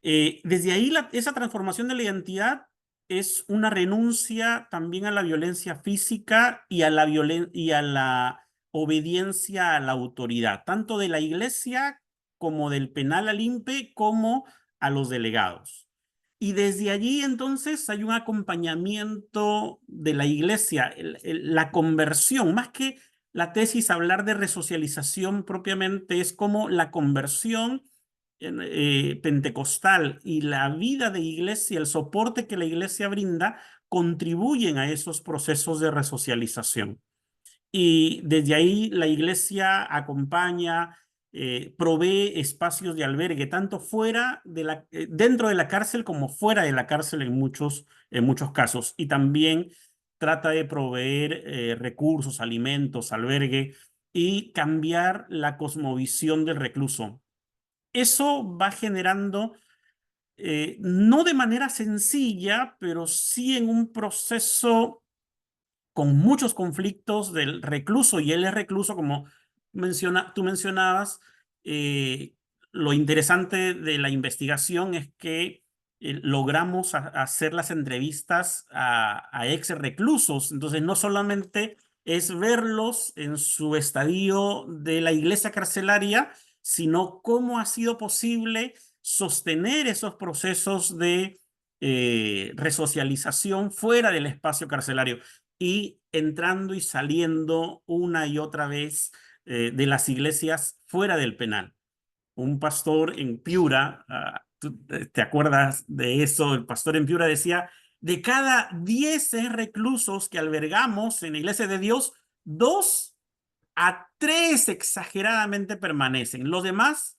A: Desde ahí esa transformación de la identidad es una renuncia también a la violencia física y a la obediencia a la autoridad, tanto de la iglesia como del penal al INPE, como a los delegados. Y desde allí entonces hay un acompañamiento de la iglesia, la conversión, más que la tesis hablar de resocialización propiamente, es como la conversión pentecostal y la vida de iglesia, el soporte que la iglesia brinda, contribuyen a esos procesos de resocialización. Y desde ahí la iglesia acompaña, provee espacios de albergue, tanto dentro de la cárcel como fuera de la cárcel en muchos casos. Y también trata de proveer recursos, alimentos, albergue y cambiar la cosmovisión del recluso. Eso va generando no de manera sencilla, pero sí en un proceso con muchos conflictos del recluso, y él es recluso, como tú mencionabas. Lo interesante de la investigación es que logramos hacer las entrevistas a ex reclusos. Entonces, no solamente es verlos en su estadio de la iglesia carcelaria, sino cómo ha sido posible sostener esos procesos de resocialización fuera del espacio carcelario y entrando y saliendo una y otra vez de las iglesias fuera del penal. Un pastor en Piura, ¿tú te acuerdas de eso? El pastor en Piura decía: de cada 10 reclusos que albergamos en la iglesia de Dios, 2 a 3 exageradamente permanecen. Los demás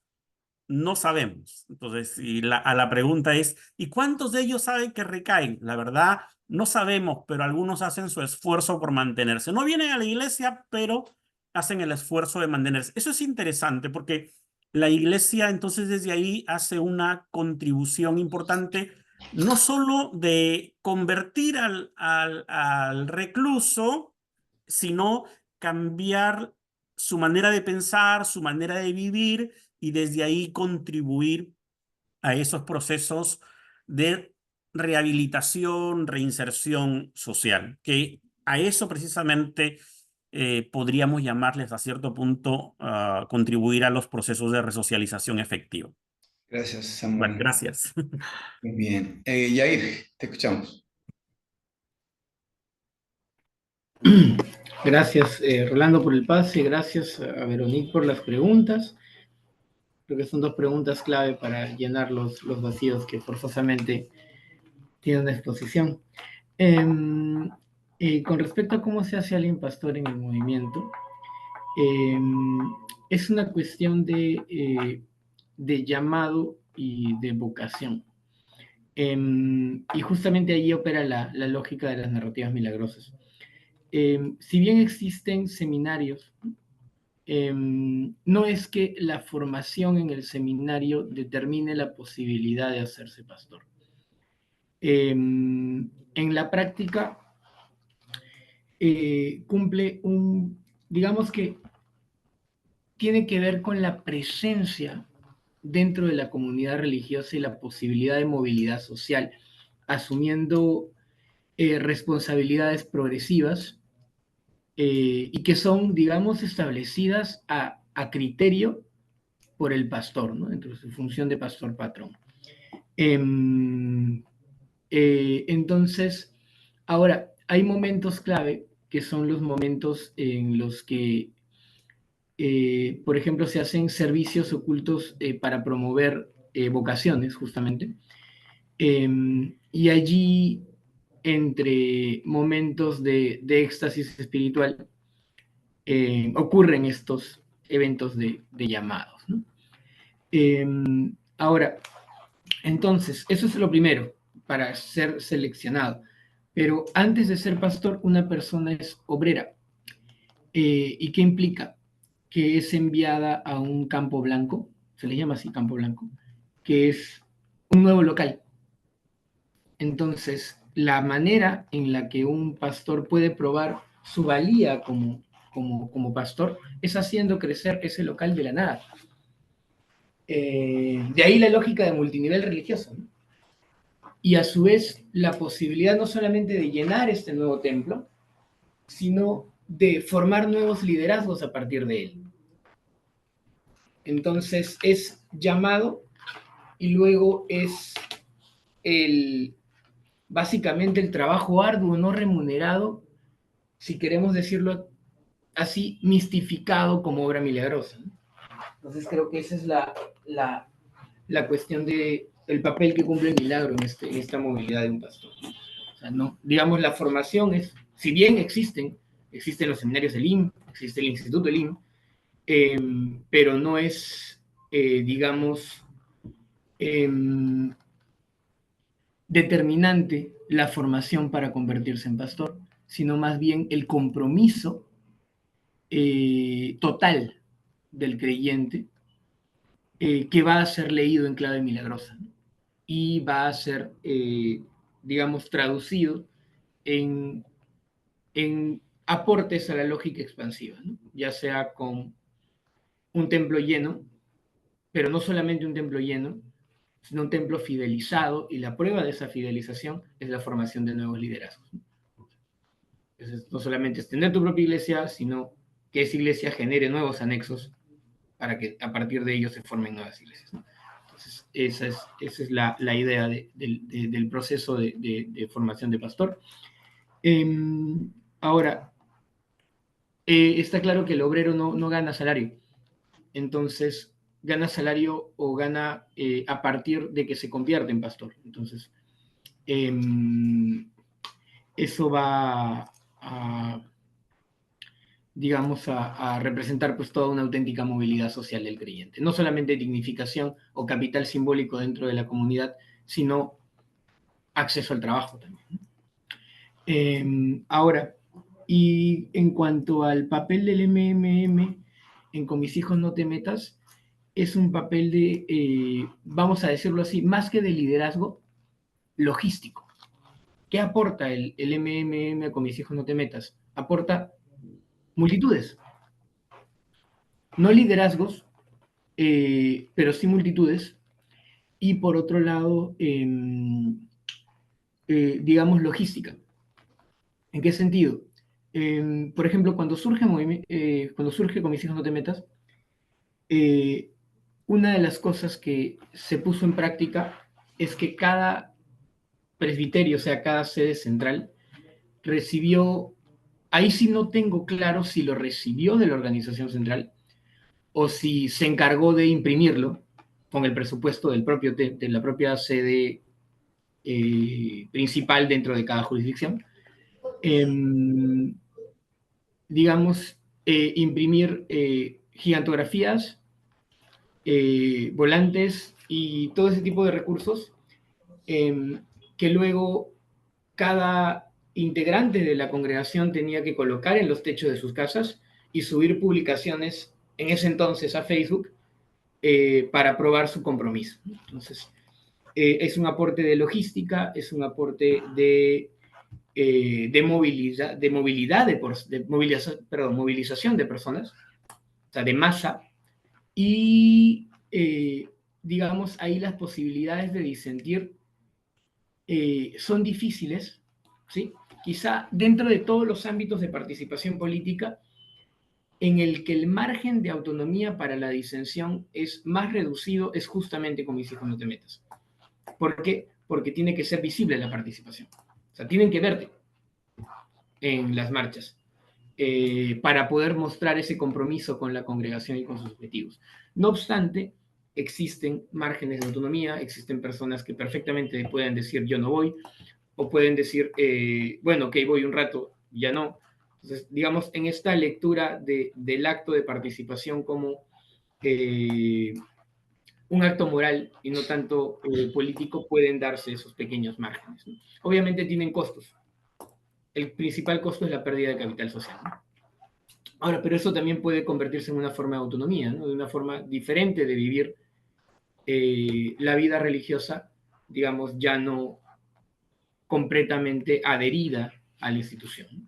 A: no sabemos. Entonces, a la pregunta es, ¿y cuántos de ellos saben que recaen? La verdad, no sabemos, pero algunos hacen su esfuerzo por mantenerse. No vienen a la iglesia, pero hacen el esfuerzo de mantenerse. Eso es interesante porque la iglesia entonces desde ahí hace una contribución importante, no solo de convertir al recluso, sino cambiar su manera de pensar, su manera de vivir, y desde ahí contribuir a esos procesos de rehabilitación, reinserción social, que a eso precisamente podríamos llamarles a cierto punto contribuir a los procesos de resocialización efectiva.
D: Gracias,
A: Bueno,
D: Samuel.
A: gracias.
D: Muy bien. Yair, te escuchamos.
E: Gracias, Rolando, por el pase. Gracias a Veronique por las preguntas. Creo que son 2 preguntas clave para llenar los vacíos que forzosamente tiene una exposición. Con respecto a cómo se hace alguien pastor en el movimiento, es una cuestión de llamado y de vocación. Y justamente allí opera la lógica de las narrativas milagrosas. Si bien existen seminarios, no es que la formación en el seminario determine la posibilidad de hacerse pastor. En la práctica, cumple digamos que tiene que ver con la presencia dentro de la comunidad religiosa y la posibilidad de movilidad social, asumiendo responsabilidades progresivas y que son, digamos, establecidas a criterio por el pastor, ¿no? Dentro de su función de pastor patrón. Entonces, ahora, hay momentos clave que son los momentos en los que, por ejemplo, se hacen servicios ocultos para promover vocaciones, justamente. Y allí, entre momentos de éxtasis espiritual, ocurren estos eventos de llamados, ¿no? Ahora, entonces, eso es lo primero para ser seleccionado. Pero antes de ser pastor, una persona es obrera. ¿Y qué implica? Que es enviada a un campo blanco, se le llama así campo blanco, que es un nuevo local. Entonces, la manera en la que un pastor puede probar su valía como pastor es haciendo crecer ese local de la nada. De ahí la lógica de multinivel religioso, ¿no? Y a su vez la posibilidad no solamente de llenar este nuevo templo, sino de formar nuevos liderazgos a partir de él. Entonces es llamado y luego es básicamente el trabajo arduo, no remunerado, si queremos decirlo así, mistificado como obra milagrosa, ¿no? Entonces creo que esa es la cuestión del papel que cumple el milagro en esta movilidad de un pastor. O sea, no, digamos, la formación es, si bien existen los seminarios del IM, existe el Instituto del IM, pero no es, digamos, determinante la formación para convertirse en pastor, sino más bien el compromiso total del creyente que va a ser leído en clave milagrosa, ¿no? y va a ser, digamos, traducido en aportes a la lógica expansiva, ¿no? Ya sea con un templo lleno, pero no solamente un templo lleno, sino un templo fidelizado, y la prueba de esa fidelización es la formación de nuevos liderazgos, ¿no? Entonces, no solamente es tener tu propia iglesia, sino que esa iglesia genere nuevos anexos para que a partir de ellos se formen nuevas iglesias, ¿no? Entonces, esa es la idea del proceso de formación de pastor. Ahora, está claro que el obrero no gana salario. Entonces, gana salario o gana a partir de que se convierte en pastor. Entonces, eso va a, digamos, a representar pues toda una auténtica movilidad social del creyente. No solamente dignificación o capital simbólico dentro de la comunidad, sino acceso al trabajo también. Ahora, y en cuanto al papel del MMM en Con mis hijos no te metas, es un papel de, vamos a decirlo así, más que de liderazgo, logístico. ¿Qué aporta el MMM a Con mis hijos no te metas? Aporta multitudes. No liderazgos, pero sí multitudes. Y por otro lado, digamos, logística. ¿En qué sentido? Por ejemplo, cuando surge Con mis hijos no te metas, una de las cosas que se puso en práctica es que cada presbiterio, o sea, cada sede central, recibió, ahí sí no tengo claro si lo recibió de la organización central o si se encargó de imprimirlo con el presupuesto de la propia sede principal dentro de cada jurisdicción. Digamos, imprimir gigantografías, volantes y todo ese tipo de recursos que luego cada integrante de la congregación tenía que colocar en los techos de sus casas y subir publicaciones en ese entonces a Facebook para probar su compromiso. Entonces, es un aporte de logística, es un aporte de movilización de personas, o sea, de masa, y digamos, ahí las posibilidades de disentir son difíciles, ¿sí? Quizá dentro de todos los ámbitos de participación política, en el que el margen de autonomía para la disensión es más reducido, es justamente Con mis hijos no te metas. ¿Por qué? Porque tiene que ser visible la participación. O sea, tienen que verte en las marchas para poder mostrar ese compromiso con la congregación y con sus objetivos. No obstante, existen márgenes de autonomía, existen personas que perfectamente pueden decir yo no voy, o pueden decir, bueno, ok, voy un rato, ya no. Entonces, digamos, en esta lectura del acto de participación como un acto moral y no tanto político, pueden darse esos pequeños márgenes, ¿no? Obviamente tienen costos. El principal costo es la pérdida de capital social, ¿no? Ahora, pero eso también puede convertirse en una forma de autonomía, ¿no? De una forma diferente de vivir la vida religiosa, digamos, ya no completamente adherida a la institución.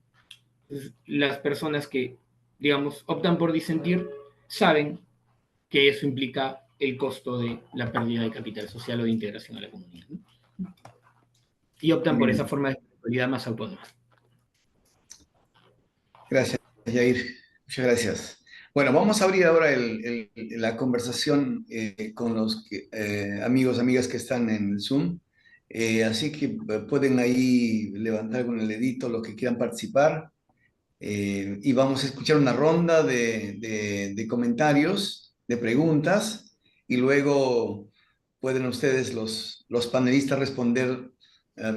E: Entonces, las personas que, digamos, optan por disentir saben que eso implica el costo de la pérdida de capital social o de integración a la comunidad, ¿no? Y optan por esa forma de espiritualidad más autónoma.
D: Gracias, Yair. Muchas gracias. Bueno, vamos a abrir ahora la conversación con los amigos, amigas que están en el Zoom. Así que pueden ahí levantar con el dedito los que quieran participar. Y vamos a escuchar una ronda de comentarios, de preguntas, y luego pueden ustedes, los panelistas, responder,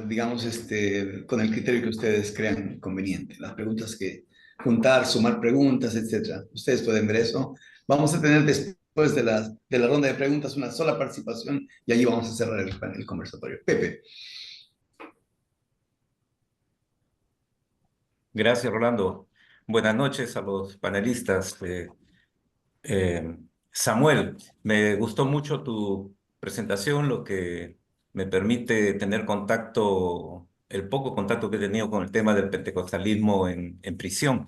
D: digamos, con el criterio que ustedes crean conveniente. Las preguntas que juntar, sumar preguntas, etc. Ustedes pueden ver eso. Vamos a tener después de la ronda de preguntas una sola participación y allí vamos a cerrar el conversatorio. Pepe.
G: Gracias, Rolando. Buenas noches a los panelistas. Samuel, me gustó mucho tu presentación, lo que me permite tener contacto, el poco contacto que he tenido con el tema del pentecostalismo en prisión.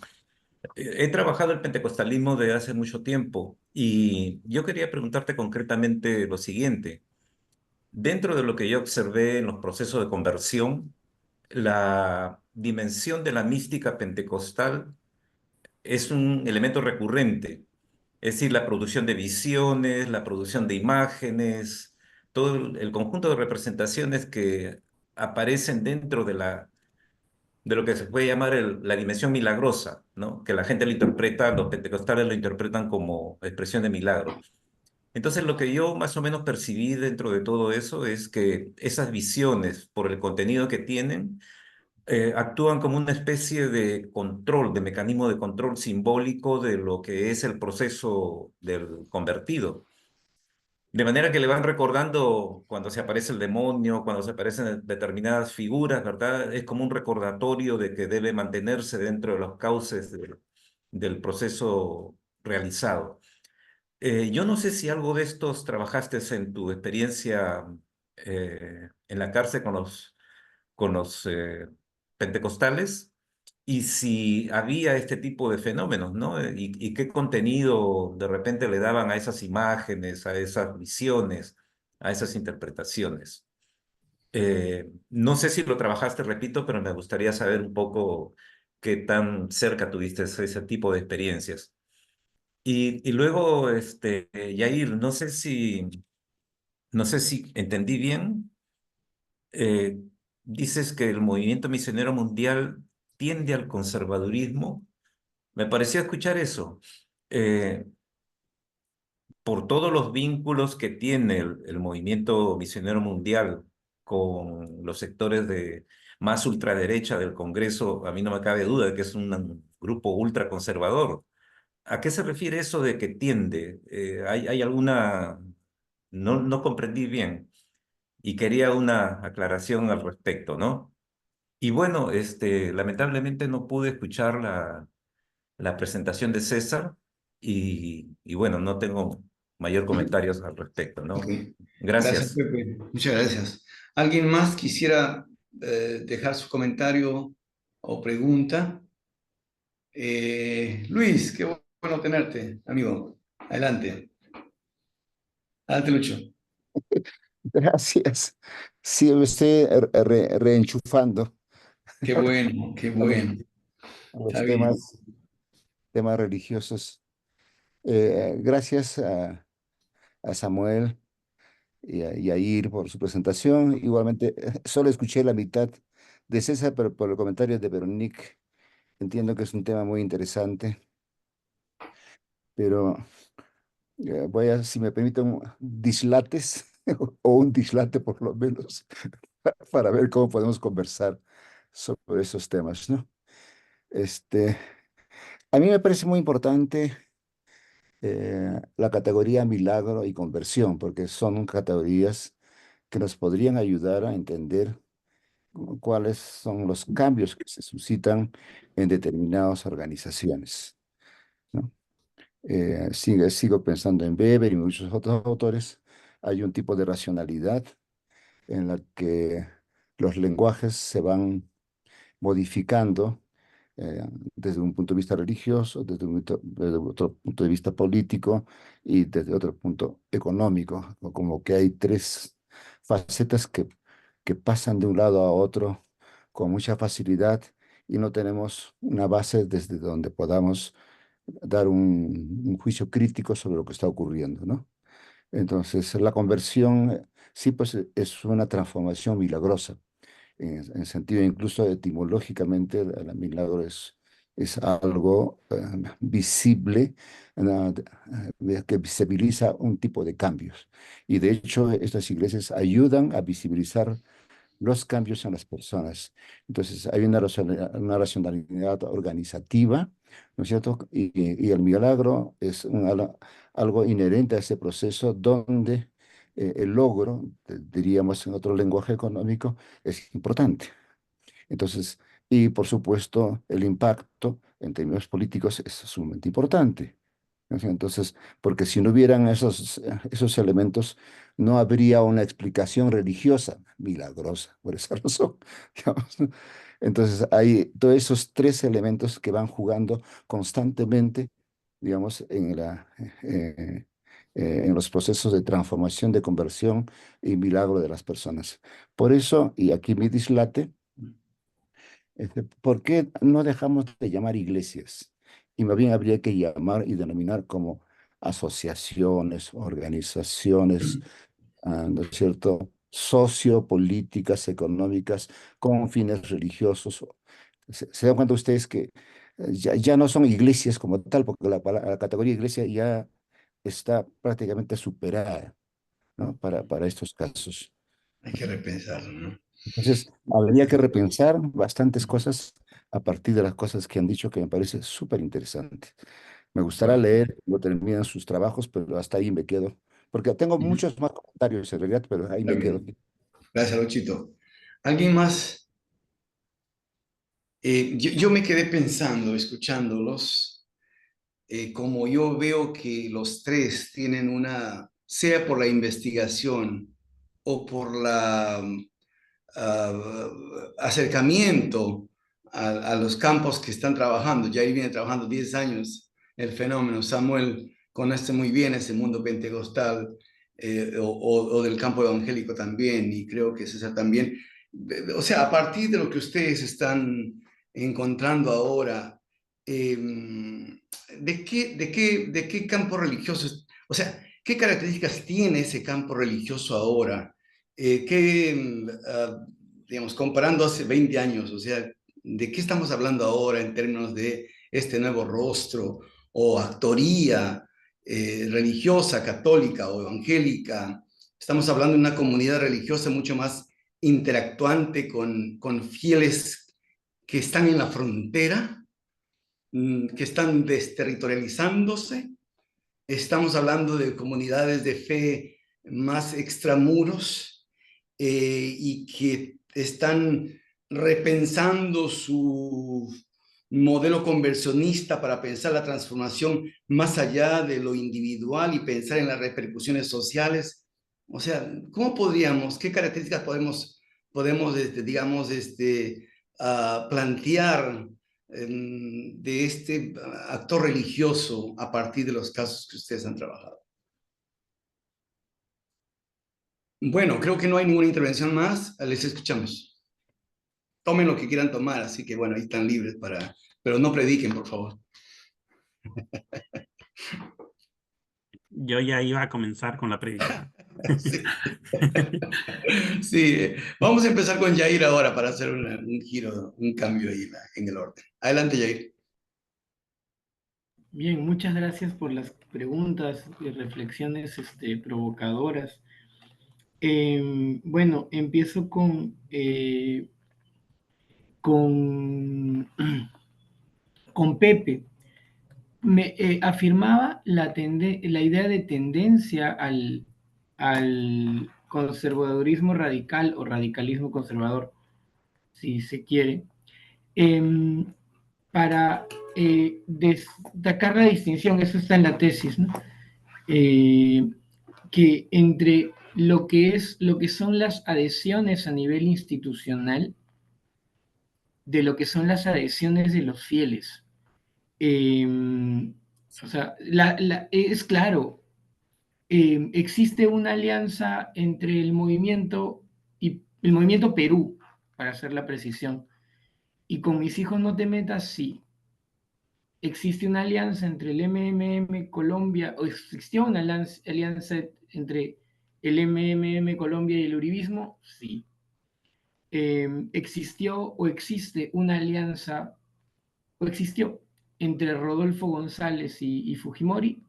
G: He trabajado el pentecostalismo desde hace mucho tiempo y yo quería preguntarte concretamente lo siguiente. Dentro de lo que yo observé en los procesos de conversión, la dimensión de la mística pentecostal es un elemento recurrente, es decir, la producción de visiones, la producción de imágenes, todo el conjunto de representaciones que aparecen dentro de lo que se puede llamar la dimensión milagrosa, ¿no? Que la gente lo interpreta, los pentecostales lo interpretan como expresión de milagro. Entonces, lo que yo más o menos percibí dentro de todo eso es que esas visiones, por el contenido que tienen, actúan como una especie de control, de mecanismo de control simbólico de lo que es el proceso del convertido. De manera que le van recordando cuando se aparece el demonio, cuando se aparecen determinadas figuras, ¿verdad? Es como un recordatorio de que debe mantenerse dentro de los cauces del proceso realizado. Yo no sé si algo de estos trabajaste en tu experiencia en la cárcel con los pentecostales y si había este tipo de fenómenos, ¿no? Y qué contenido de repente le daban a esas imágenes, a esas visiones, a esas interpretaciones. No sé si lo trabajaste, repito, pero me gustaría saber un poco qué tan cerca tuviste ese tipo de experiencias. Y luego, Yair, no sé si entendí bien. eh, Dices que el movimiento misionero mundial tiende al conservadurismo. Me pareció escuchar eso. Eh, por todos los vínculos que tiene el movimiento misionero mundial con los sectores de más ultraderecha del Congreso, a mí no me cabe duda de que es un grupo ultraconservador. ¿A qué se refiere eso de que tiende? ¿Hay alguna... No comprendí bien y quería una aclaración al respecto, ¿no? Y bueno, lamentablemente no pude escuchar la presentación de César y bueno, no tengo mayor comentarios al respecto,
D: Ok.
G: ¿no?
D: Gracias,
G: Gracias.
D: Pepe. Muchas gracias. ¿Alguien más quisiera dejar su comentario o pregunta? Luis, qué bueno tenerte, amigo. Adelante. Adelante, Lucho.
H: Gracias. Sí, me estoy reenchufando
D: Qué bueno, qué
H: a los,
D: bueno.
H: a
D: Está
H: los
D: bien.
H: temas religiosos. Gracias a Samuel y a Ir por su presentación. Igualmente, solo escuché la mitad de César, pero por el comentario de Veronique, entiendo que es un tema muy interesante, pero voy a, si me permiten, dislates o un dislate por lo menos, para ver cómo podemos conversar sobre esos temas, ¿no? Este, a mí me parece muy importante la categoría milagro y conversión, porque son categorías que nos podrían ayudar a entender cuáles son los cambios que se suscitan en determinadas organizaciones, ¿no? Sigo pensando en Weber y muchos otros autores. Hay un tipo de racionalidad en la que los lenguajes se van modificando eh, desde un punto de vista religioso, desde otro punto de vista político y desde otro punto económico, o como que hay tres facetas que pasan de un lado a otro con mucha facilidad y no tenemos una base desde donde podamos dar un juicio crítico sobre lo que está ocurriendo, ¿no? Entonces, la conversión, sí, pues es una transformación milagrosa en sentido incluso etimológicamente, el milagro es algo visible, que visibiliza un tipo de cambios. Y de hecho, estas iglesias ayudan a visibilizar los cambios en las personas. Entonces, hay una racionalidad organizativa, ¿no es cierto? Y el milagro es algo inherente a ese proceso donde el logro, diríamos en otro lenguaje económico, es importante. Entonces, y por supuesto, el impacto en términos políticos es sumamente importante. Entonces, porque si no hubieran esos elementos, no habría una explicación religiosa milagrosa, por esa razón. Digamos, ¿no? Entonces, hay todos esos tres elementos que van jugando constantemente, digamos, en los procesos de transformación, de conversión y milagro de las personas. Por eso, y aquí mi dislate, ¿por qué no dejamos de llamar iglesias? Y más bien habría que llamar y denominar como asociaciones, organizaciones, ¿no es cierto? Sociopolíticas, económicas, con fines religiosos. Se dan cuenta ustedes que ya no son iglesias como tal, porque la categoría iglesia ya está prácticamente superada, ¿no? Para estos casos.
D: Hay que repensarlo, ¿no?
H: Entonces, habría que repensar bastantes cosas a partir de las cosas que han dicho que me parece súper interesante. Me gustará
D: Bueno.
H: leer cuando terminan sus trabajos, pero hasta ahí me quedo, porque tengo
D: Ujú.
H: muchos más comentarios en realidad, pero ahí
D: Está
H: me quedo.
D: bien. Gracias, Luchito. ¿Alguien más? Yo me quedé pensando, escuchándolos, como yo veo que los tres tienen sea por la investigación o por la acercamiento a los campos que están trabajando. Ya ahí viene trabajando 10 años el fenómeno. Samuel conoce muy bien ese mundo pentecostal o del campo evangélico también, y creo que César también. O sea, a partir de lo que ustedes están encontrando ahora, ¿de qué campo religioso? O sea, ¿qué características tiene ese campo religioso ahora? Digamos, comparando hace 20 años, o sea, ¿de qué estamos hablando ahora en términos de este nuevo rostro o actoría religiosa, católica o evangélica? Estamos hablando de una comunidad religiosa mucho más interactuante con fieles que están en la frontera, que están desterritorializándose. Estamos hablando de comunidades de fe más extramuros y que están repensando su modelo conversionista para pensar la transformación más allá de lo individual y pensar en las repercusiones sociales. O sea, ¿cómo podríamos, qué características podemos digamos, plantear de este actor religioso a partir de los casos que ustedes han trabajado? Bueno, creo que no hay ninguna intervención más. Les escuchamos. Tomen lo que quieran tomar, así que bueno, ahí están libres pero no prediquen, por favor.
A: Yo ya iba a comenzar con la predica.
D: Sí. Sí, vamos a empezar con Yair ahora para hacer un giro, un cambio ahí en el orden. Adelante, Yair.
E: Bien, muchas gracias por las preguntas y reflexiones provocadoras. Bueno, empiezo con, con Pepe. Afirmaba la idea de tendencia al conservadurismo radical o radicalismo conservador, si se quiere, para destacar la distinción, eso está en la tesis, ¿no? Que entre lo que son las adhesiones a nivel institucional, de lo que son las adhesiones de los fieles. O sea, es claro, existe una alianza entre el movimiento y el movimiento Perú, para hacer la precisión, y con Mis Hijos No Te Metas, sí. Existe una alianza entre el MMM Colombia, o existió una alianza entre el MMM Colombia y el uribismo, sí. Existió o existe una alianza, o existió, entre Rodolfo González y Fujimori,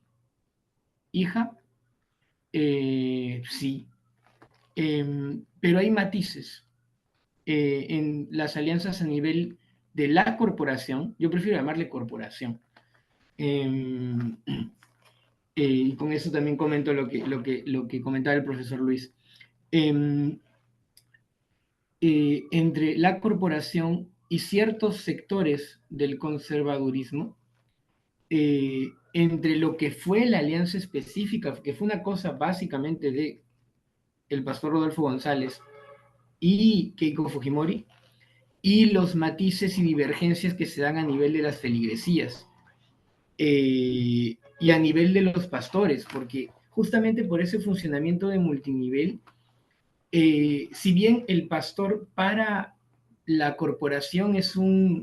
E: hija, sí. Pero hay matices en las alianzas a nivel de la corporación, yo prefiero llamarle corporación. Y con eso también comento lo que comentaba el profesor Luis. Entre la corporación y ciertos sectores del conservadurismo, entre lo que fue la alianza específica, que fue una cosa básicamente de el pastor Rodolfo González y Keiko Fujimori, y los matices y divergencias que se dan a nivel de las feligresías y a nivel de los pastores, porque justamente por ese funcionamiento de multinivel, si bien el pastor para la corporación es un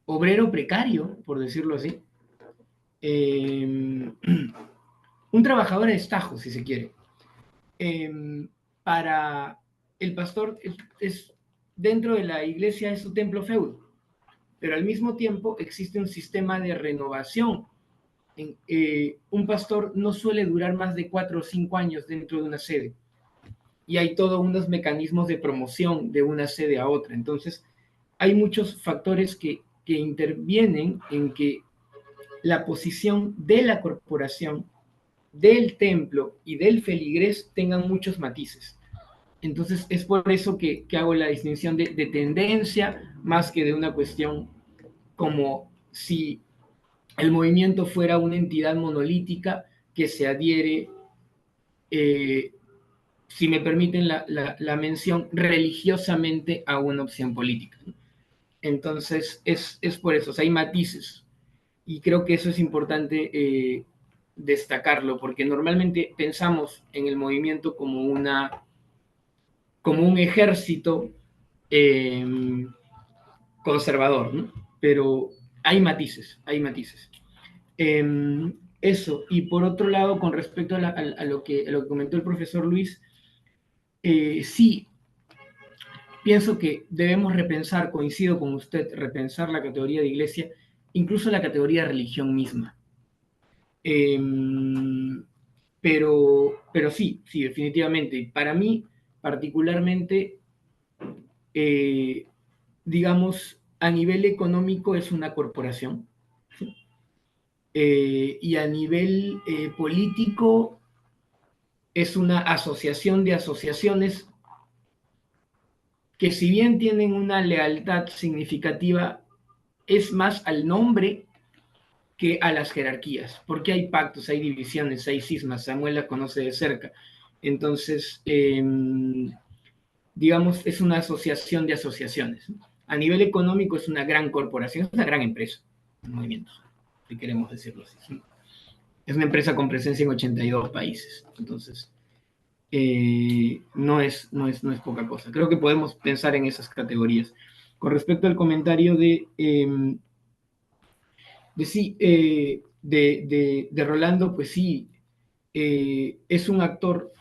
E: obrero precario, por decirlo así, un trabajador de estajo, si se quiere, para el pastor es dentro de la iglesia es su templo feudo, pero al mismo tiempo existe un sistema de renovación. Un pastor no suele durar más de 4 o 5 años dentro de una sede, y hay todos unos mecanismos de promoción de una sede a otra. Entonces, hay muchos factores que intervienen en que la posición de la corporación, del templo y del feligrés tengan muchos matices. Entonces, es por eso que hago la distinción de tendencia más que de una cuestión como si el movimiento fuera una entidad monolítica que se adhiere, si me permiten la mención, religiosamente a una opción política. Entonces, es por eso, o sea, hay matices. Y creo que eso es importante destacarlo, porque normalmente pensamos en el movimiento como un ejército conservador, ¿no? Pero hay matices, hay matices. Eso, y por otro lado, con respecto a lo que comentó el profesor Luis, sí, pienso que debemos repensar, coincido con usted, repensar la categoría de iglesia, incluso la categoría de religión misma. Pero sí, definitivamente. Para mí, particularmente, digamos, a nivel económico es una corporación, ¿sí? Y a nivel político es una asociación de asociaciones que, si bien tienen una lealtad significativa, es más al nombre que a las jerarquías, porque hay pactos, hay divisiones, hay cismas. Samuel la conoce de cerca. Entonces, digamos, es una asociación de asociaciones. A nivel económico es una gran corporación, es una gran empresa, movimientos, si queremos decirlo así. Es una empresa con presencia en 82 países. Entonces, no es poca cosa. Creo que podemos pensar en esas categorías. Con respecto al comentario de Rolando, pues sí, es un actor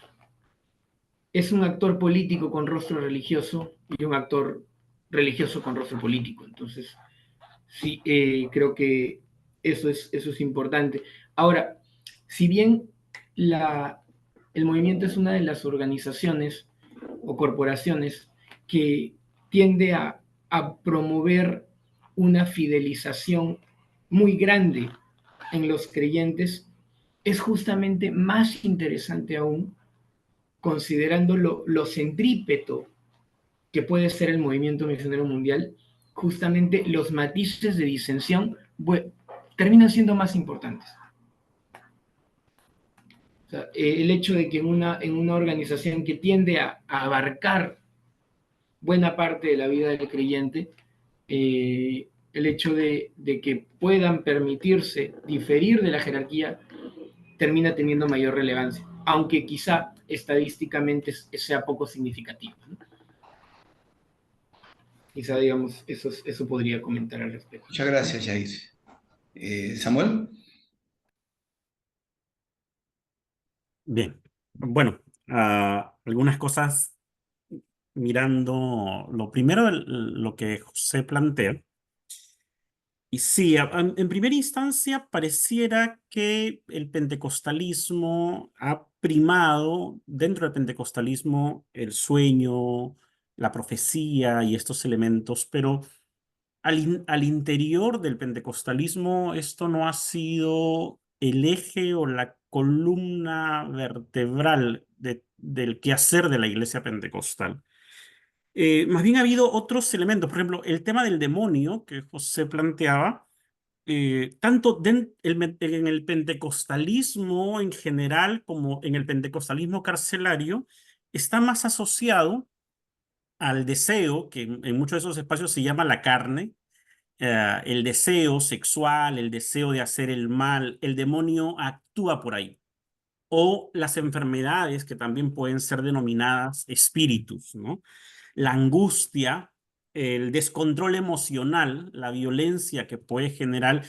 E: político con rostro religioso y un actor religioso con rostro político. Entonces, sí, creo que eso es importante. Ahora, si bien el movimiento es una de las organizaciones o corporaciones que tiende a promover una fidelización muy grande en los creyentes, es justamente más interesante aún, considerando lo centrípeto que puede ser el movimiento misionero mundial, justamente los matices de disensión terminan siendo más importantes. O sea, el hecho de que en una organización que tiende a abarcar buena parte de la vida del creyente, el hecho de que puedan permitirse diferir de la jerarquía termina teniendo mayor relevancia, aunque quizá estadísticamente sea poco significativo, ¿no? Quizá, digamos, eso podría comentar al respecto.
D: Muchas gracias, Jair. Samuel.
A: Bien, bueno, algunas cosas mirando lo primero, lo que José plantea. Y sí, en primera instancia pareciera que el pentecostalismo ha primado dentro del pentecostalismo el sueño, la profecía y estos elementos, pero al interior del pentecostalismo esto no ha sido el eje o la columna vertebral del quehacer de la iglesia pentecostal. Más bien ha habido otros elementos, por ejemplo, el tema del demonio que José planteaba, tanto en el pentecostalismo en general como en el pentecostalismo carcelario, está más asociado al deseo, que en muchos de esos espacios se llama la carne, el deseo sexual, el deseo de hacer el mal, el demonio actúa por ahí. O las enfermedades que también pueden ser denominadas espíritus, ¿no? La angustia, el descontrol emocional, la violencia que puede generar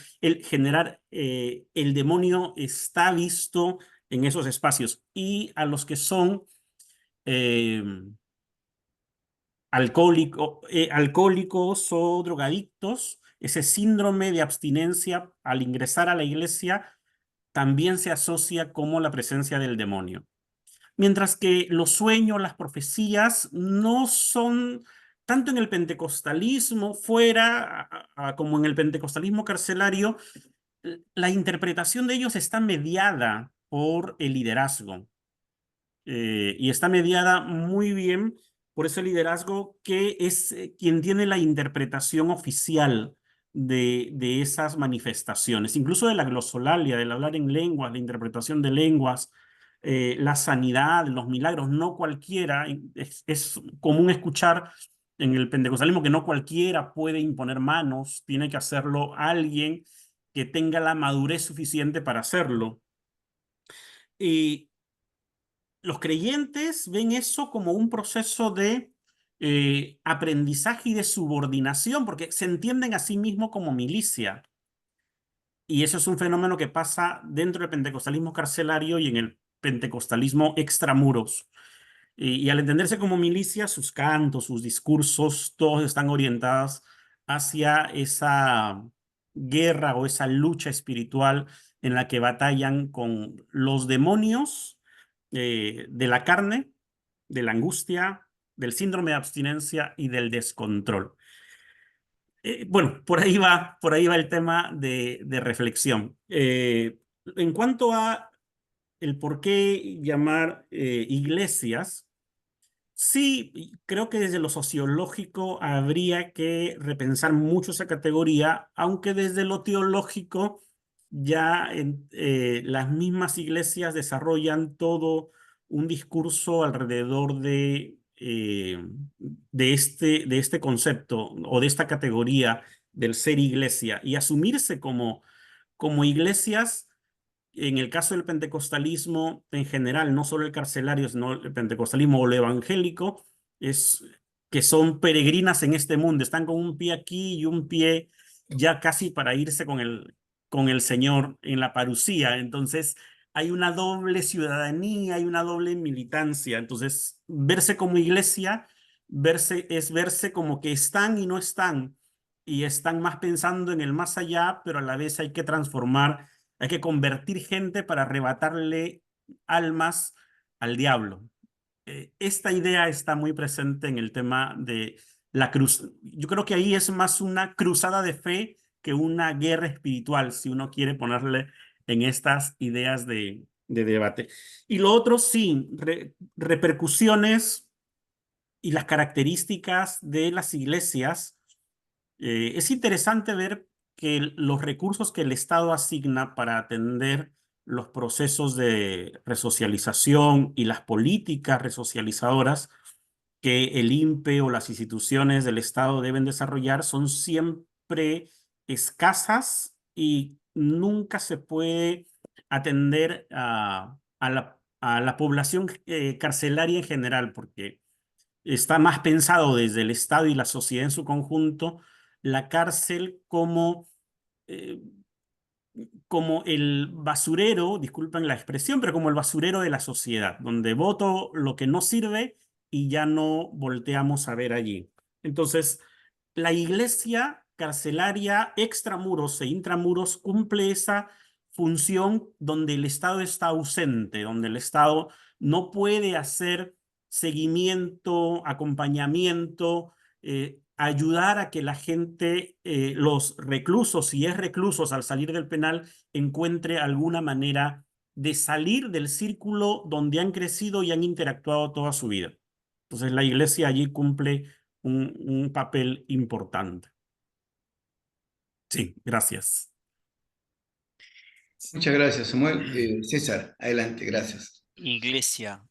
A: el demonio está visto en esos espacios. Y a los que son eh, alcohólicos o drogadictos, ese síndrome de abstinencia al ingresar a la iglesia también se asocia como la presencia del demonio. Mientras que los sueños, las profecías no son, tanto en el pentecostalismo fuera como en el pentecostalismo carcelario, la interpretación de ellos está mediada por el liderazgo. Y está mediada muy bien por ese liderazgo que es quien tiene la interpretación oficial de esas manifestaciones, incluso de la glosolalia, del hablar en lenguas, la interpretación de lenguas, la sanidad, los milagros. No cualquiera, es común escuchar en el pentecostalismo que no cualquiera puede imponer manos, tiene que hacerlo alguien que tenga la madurez suficiente para hacerlo. Y los creyentes ven eso como un proceso de aprendizaje y de subordinación, porque se entienden a sí mismos como milicia. Y eso es un fenómeno que pasa dentro del pentecostalismo carcelario y en el pentecostalismo extramuros. Y al entenderse como milicia, sus cantos, sus discursos, todos están orientados hacia esa guerra o esa lucha espiritual en la que batallan con los demonios de la carne, de la angustia, del síndrome de abstinencia y del descontrol. Bueno, por ahí va el tema de reflexión. En cuanto a el por qué llamar iglesias, sí, creo que desde lo sociológico habría que repensar mucho esa categoría, aunque desde lo teológico ya las mismas iglesias desarrollan todo un discurso alrededor de este concepto o de esta categoría del ser iglesia y asumirse como iglesias. En el caso del pentecostalismo en general, no solo el carcelario, sino el pentecostalismo o lo evangélico, es que son peregrinas en este mundo, están con un pie aquí y un pie ya casi para irse con el Señor en la parucía. Entonces, hay una doble ciudadanía, hay una doble militancia. Entonces, verse como iglesia, es verse como que están y no están, y están más pensando en el más allá, pero a la vez hay que transformar, hay que convertir gente para arrebatarle almas al diablo. Esta idea está muy presente en el tema de la cruz. Yo creo que ahí es más una cruzada de fe que una guerra espiritual, si uno quiere ponerle en estas ideas de debate. Y lo otro, sí, repercusiones y las características de las iglesias. Es interesante ver que los recursos que el Estado asigna para atender los procesos de resocialización y las políticas resocializadoras que el INPE o las instituciones del Estado deben desarrollar son siempre escasas y nunca se puede atender a la población carcelaria en general, porque está más pensado desde el Estado y la sociedad en su conjunto, la cárcel eh, como el basurero, disculpen la expresión, pero como el basurero de la sociedad, donde boto lo que no sirve y ya no volteamos a ver allí. Entonces, la iglesia carcelaria extramuros e intramuros cumple esa función donde el Estado está ausente, donde el Estado no puede hacer seguimiento, acompañamiento, ayudar a que la gente, los reclusos, si es reclusos al salir del penal, encuentre alguna manera de salir del círculo donde han crecido y han interactuado toda su vida. Entonces la iglesia allí cumple un papel importante. Sí, gracias.
D: Muchas gracias, Samuel. César, adelante, gracias.
C: Iglesia,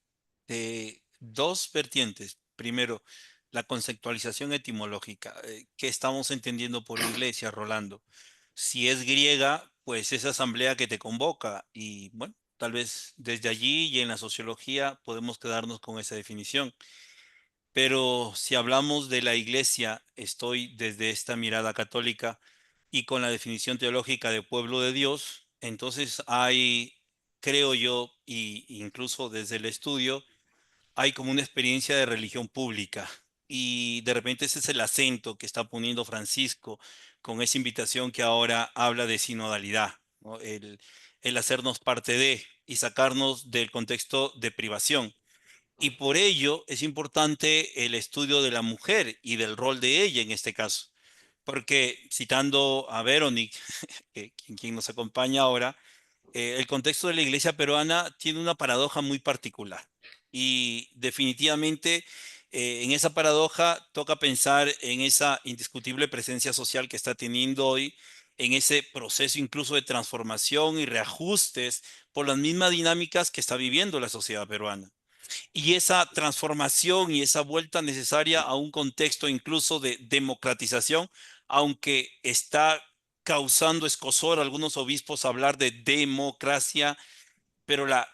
C: de dos vertientes. Primero, la conceptualización etimológica. ¿Qué estamos entendiendo por iglesia, Rolando? Si es griega, pues es asamblea que te convoca y bueno, tal vez desde allí y en la sociología podemos quedarnos con esa definición. Pero si hablamos de la iglesia, estoy desde esta mirada católica y con la definición teológica de pueblo de Dios, entonces hay, creo yo, y incluso desde el estudio, hay como una experiencia de religión pública. Y de repente ese es el acento que está poniendo Francisco con esa invitación que ahora habla de sinodalidad, ¿no? El hacernos parte de y sacarnos del contexto de privación. Y por ello es importante el estudio de la mujer y del rol de ella en este caso. Porque citando a Veronique, quien nos acompaña ahora, el contexto de la iglesia peruana tiene una paradoja muy particular. Y definitivamente en esa paradoja toca pensar en esa indiscutible presencia social que está teniendo hoy, en ese proceso incluso de transformación y reajustes por las mismas dinámicas que está viviendo la sociedad peruana. Y esa transformación y esa vuelta necesaria a un contexto incluso de democratización, aunque está causando escozor a algunos obispos hablar de democracia, pero la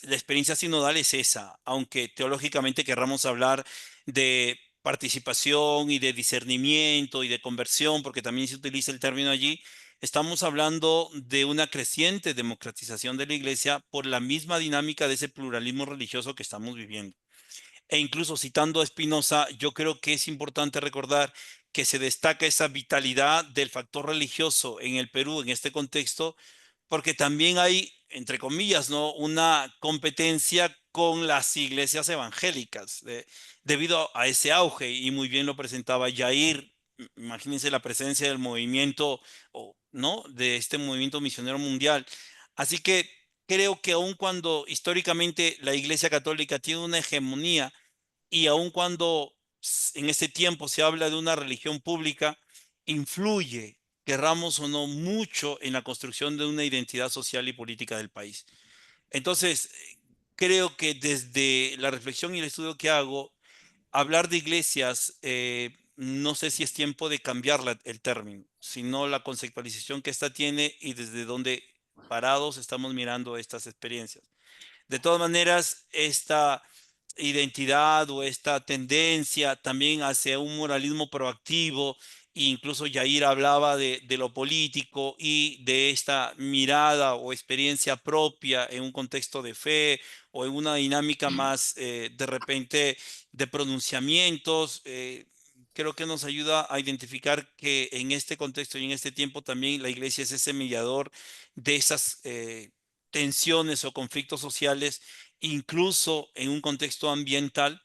C: experiencia sinodal es esa, aunque teológicamente querramos hablar de participación y de discernimiento y de conversión, porque también se utiliza el término allí, estamos hablando de una creciente democratización de la iglesia por la misma dinámica de ese pluralismo religioso que estamos viviendo. E incluso citando a Spinoza, yo creo que es importante recordar que se destaca esa vitalidad del factor religioso en el Perú en este contexto, porque también hay, entre comillas, ¿no?, una competencia con las iglesias evangélicas debido a ese auge, y muy bien lo presentaba Yair. Imagínense la presencia del movimiento, ¿no?, de este movimiento misionero mundial. Así que creo que aun cuando históricamente la Iglesia Católica tiene una hegemonía y aun cuando en ese tiempo se habla de una religión pública, influye, querramos o no, mucho en la construcción de una identidad social y política del país. Entonces, creo que desde la reflexión y el estudio que hago, hablar de iglesias, no sé si es tiempo de cambiar el término, sino la conceptualización que ésta tiene y desde donde parados estamos mirando estas experiencias. De todas maneras, esta identidad o esta tendencia también hacia un moralismo proactivo, e incluso Yair hablaba de lo político y de esta mirada o experiencia propia en un contexto de fe o en una dinámica más de repente de pronunciamientos. Creo que nos ayuda a identificar que en este contexto y en este tiempo también la iglesia es ese mediador de esas tensiones o conflictos sociales, incluso en un contexto ambiental.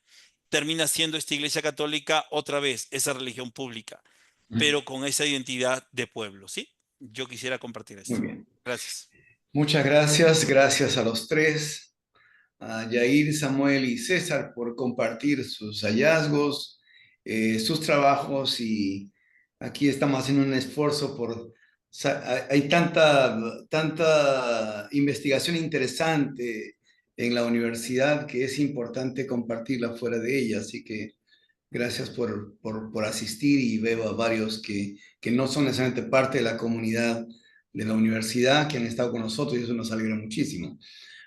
C: Termina siendo esta iglesia católica otra vez esa religión pública, pero con esa identidad de pueblo, ¿sí? Yo quisiera compartir esto.
D: Muy bien.
C: Gracias.
D: Muchas gracias. Gracias a los tres, a Yair, Samuel y César, por compartir sus hallazgos, sus trabajos, y aquí estamos haciendo un esfuerzo por... Hay tanta investigación interesante en la universidad que es importante compartirla fuera de ella, así que gracias por asistir, y veo a varios que no son necesariamente parte de la comunidad de la universidad que han estado con nosotros, y eso nos alegra muchísimo.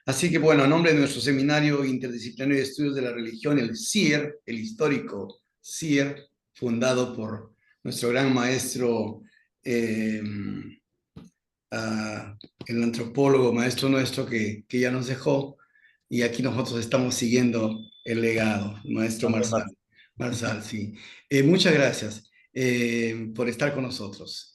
D: Así que bueno, a nombre de nuestro Seminario Interdisciplinario de Estudios de la Religión, el CIER, el histórico CIER, fundado por nuestro gran maestro, el antropólogo maestro nuestro que ya nos dejó, y aquí nosotros estamos siguiendo el legado, maestro Marsal. Marsal, sí. Muchas gracias por estar con nosotros.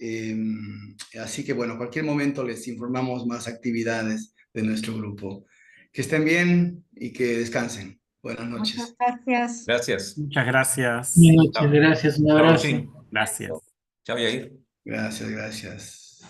D: Así que bueno, a cualquier momento les informamos más actividades de nuestro grupo. Que estén bien y que descansen. Buenas noches.
F: Muchas gracias.
G: Gracias.
A: Muchas gracias.
E: Muchas gracias, un abrazo.
G: Sí.
A: Gracias.
G: Chao, Yair.
D: Gracias, gracias.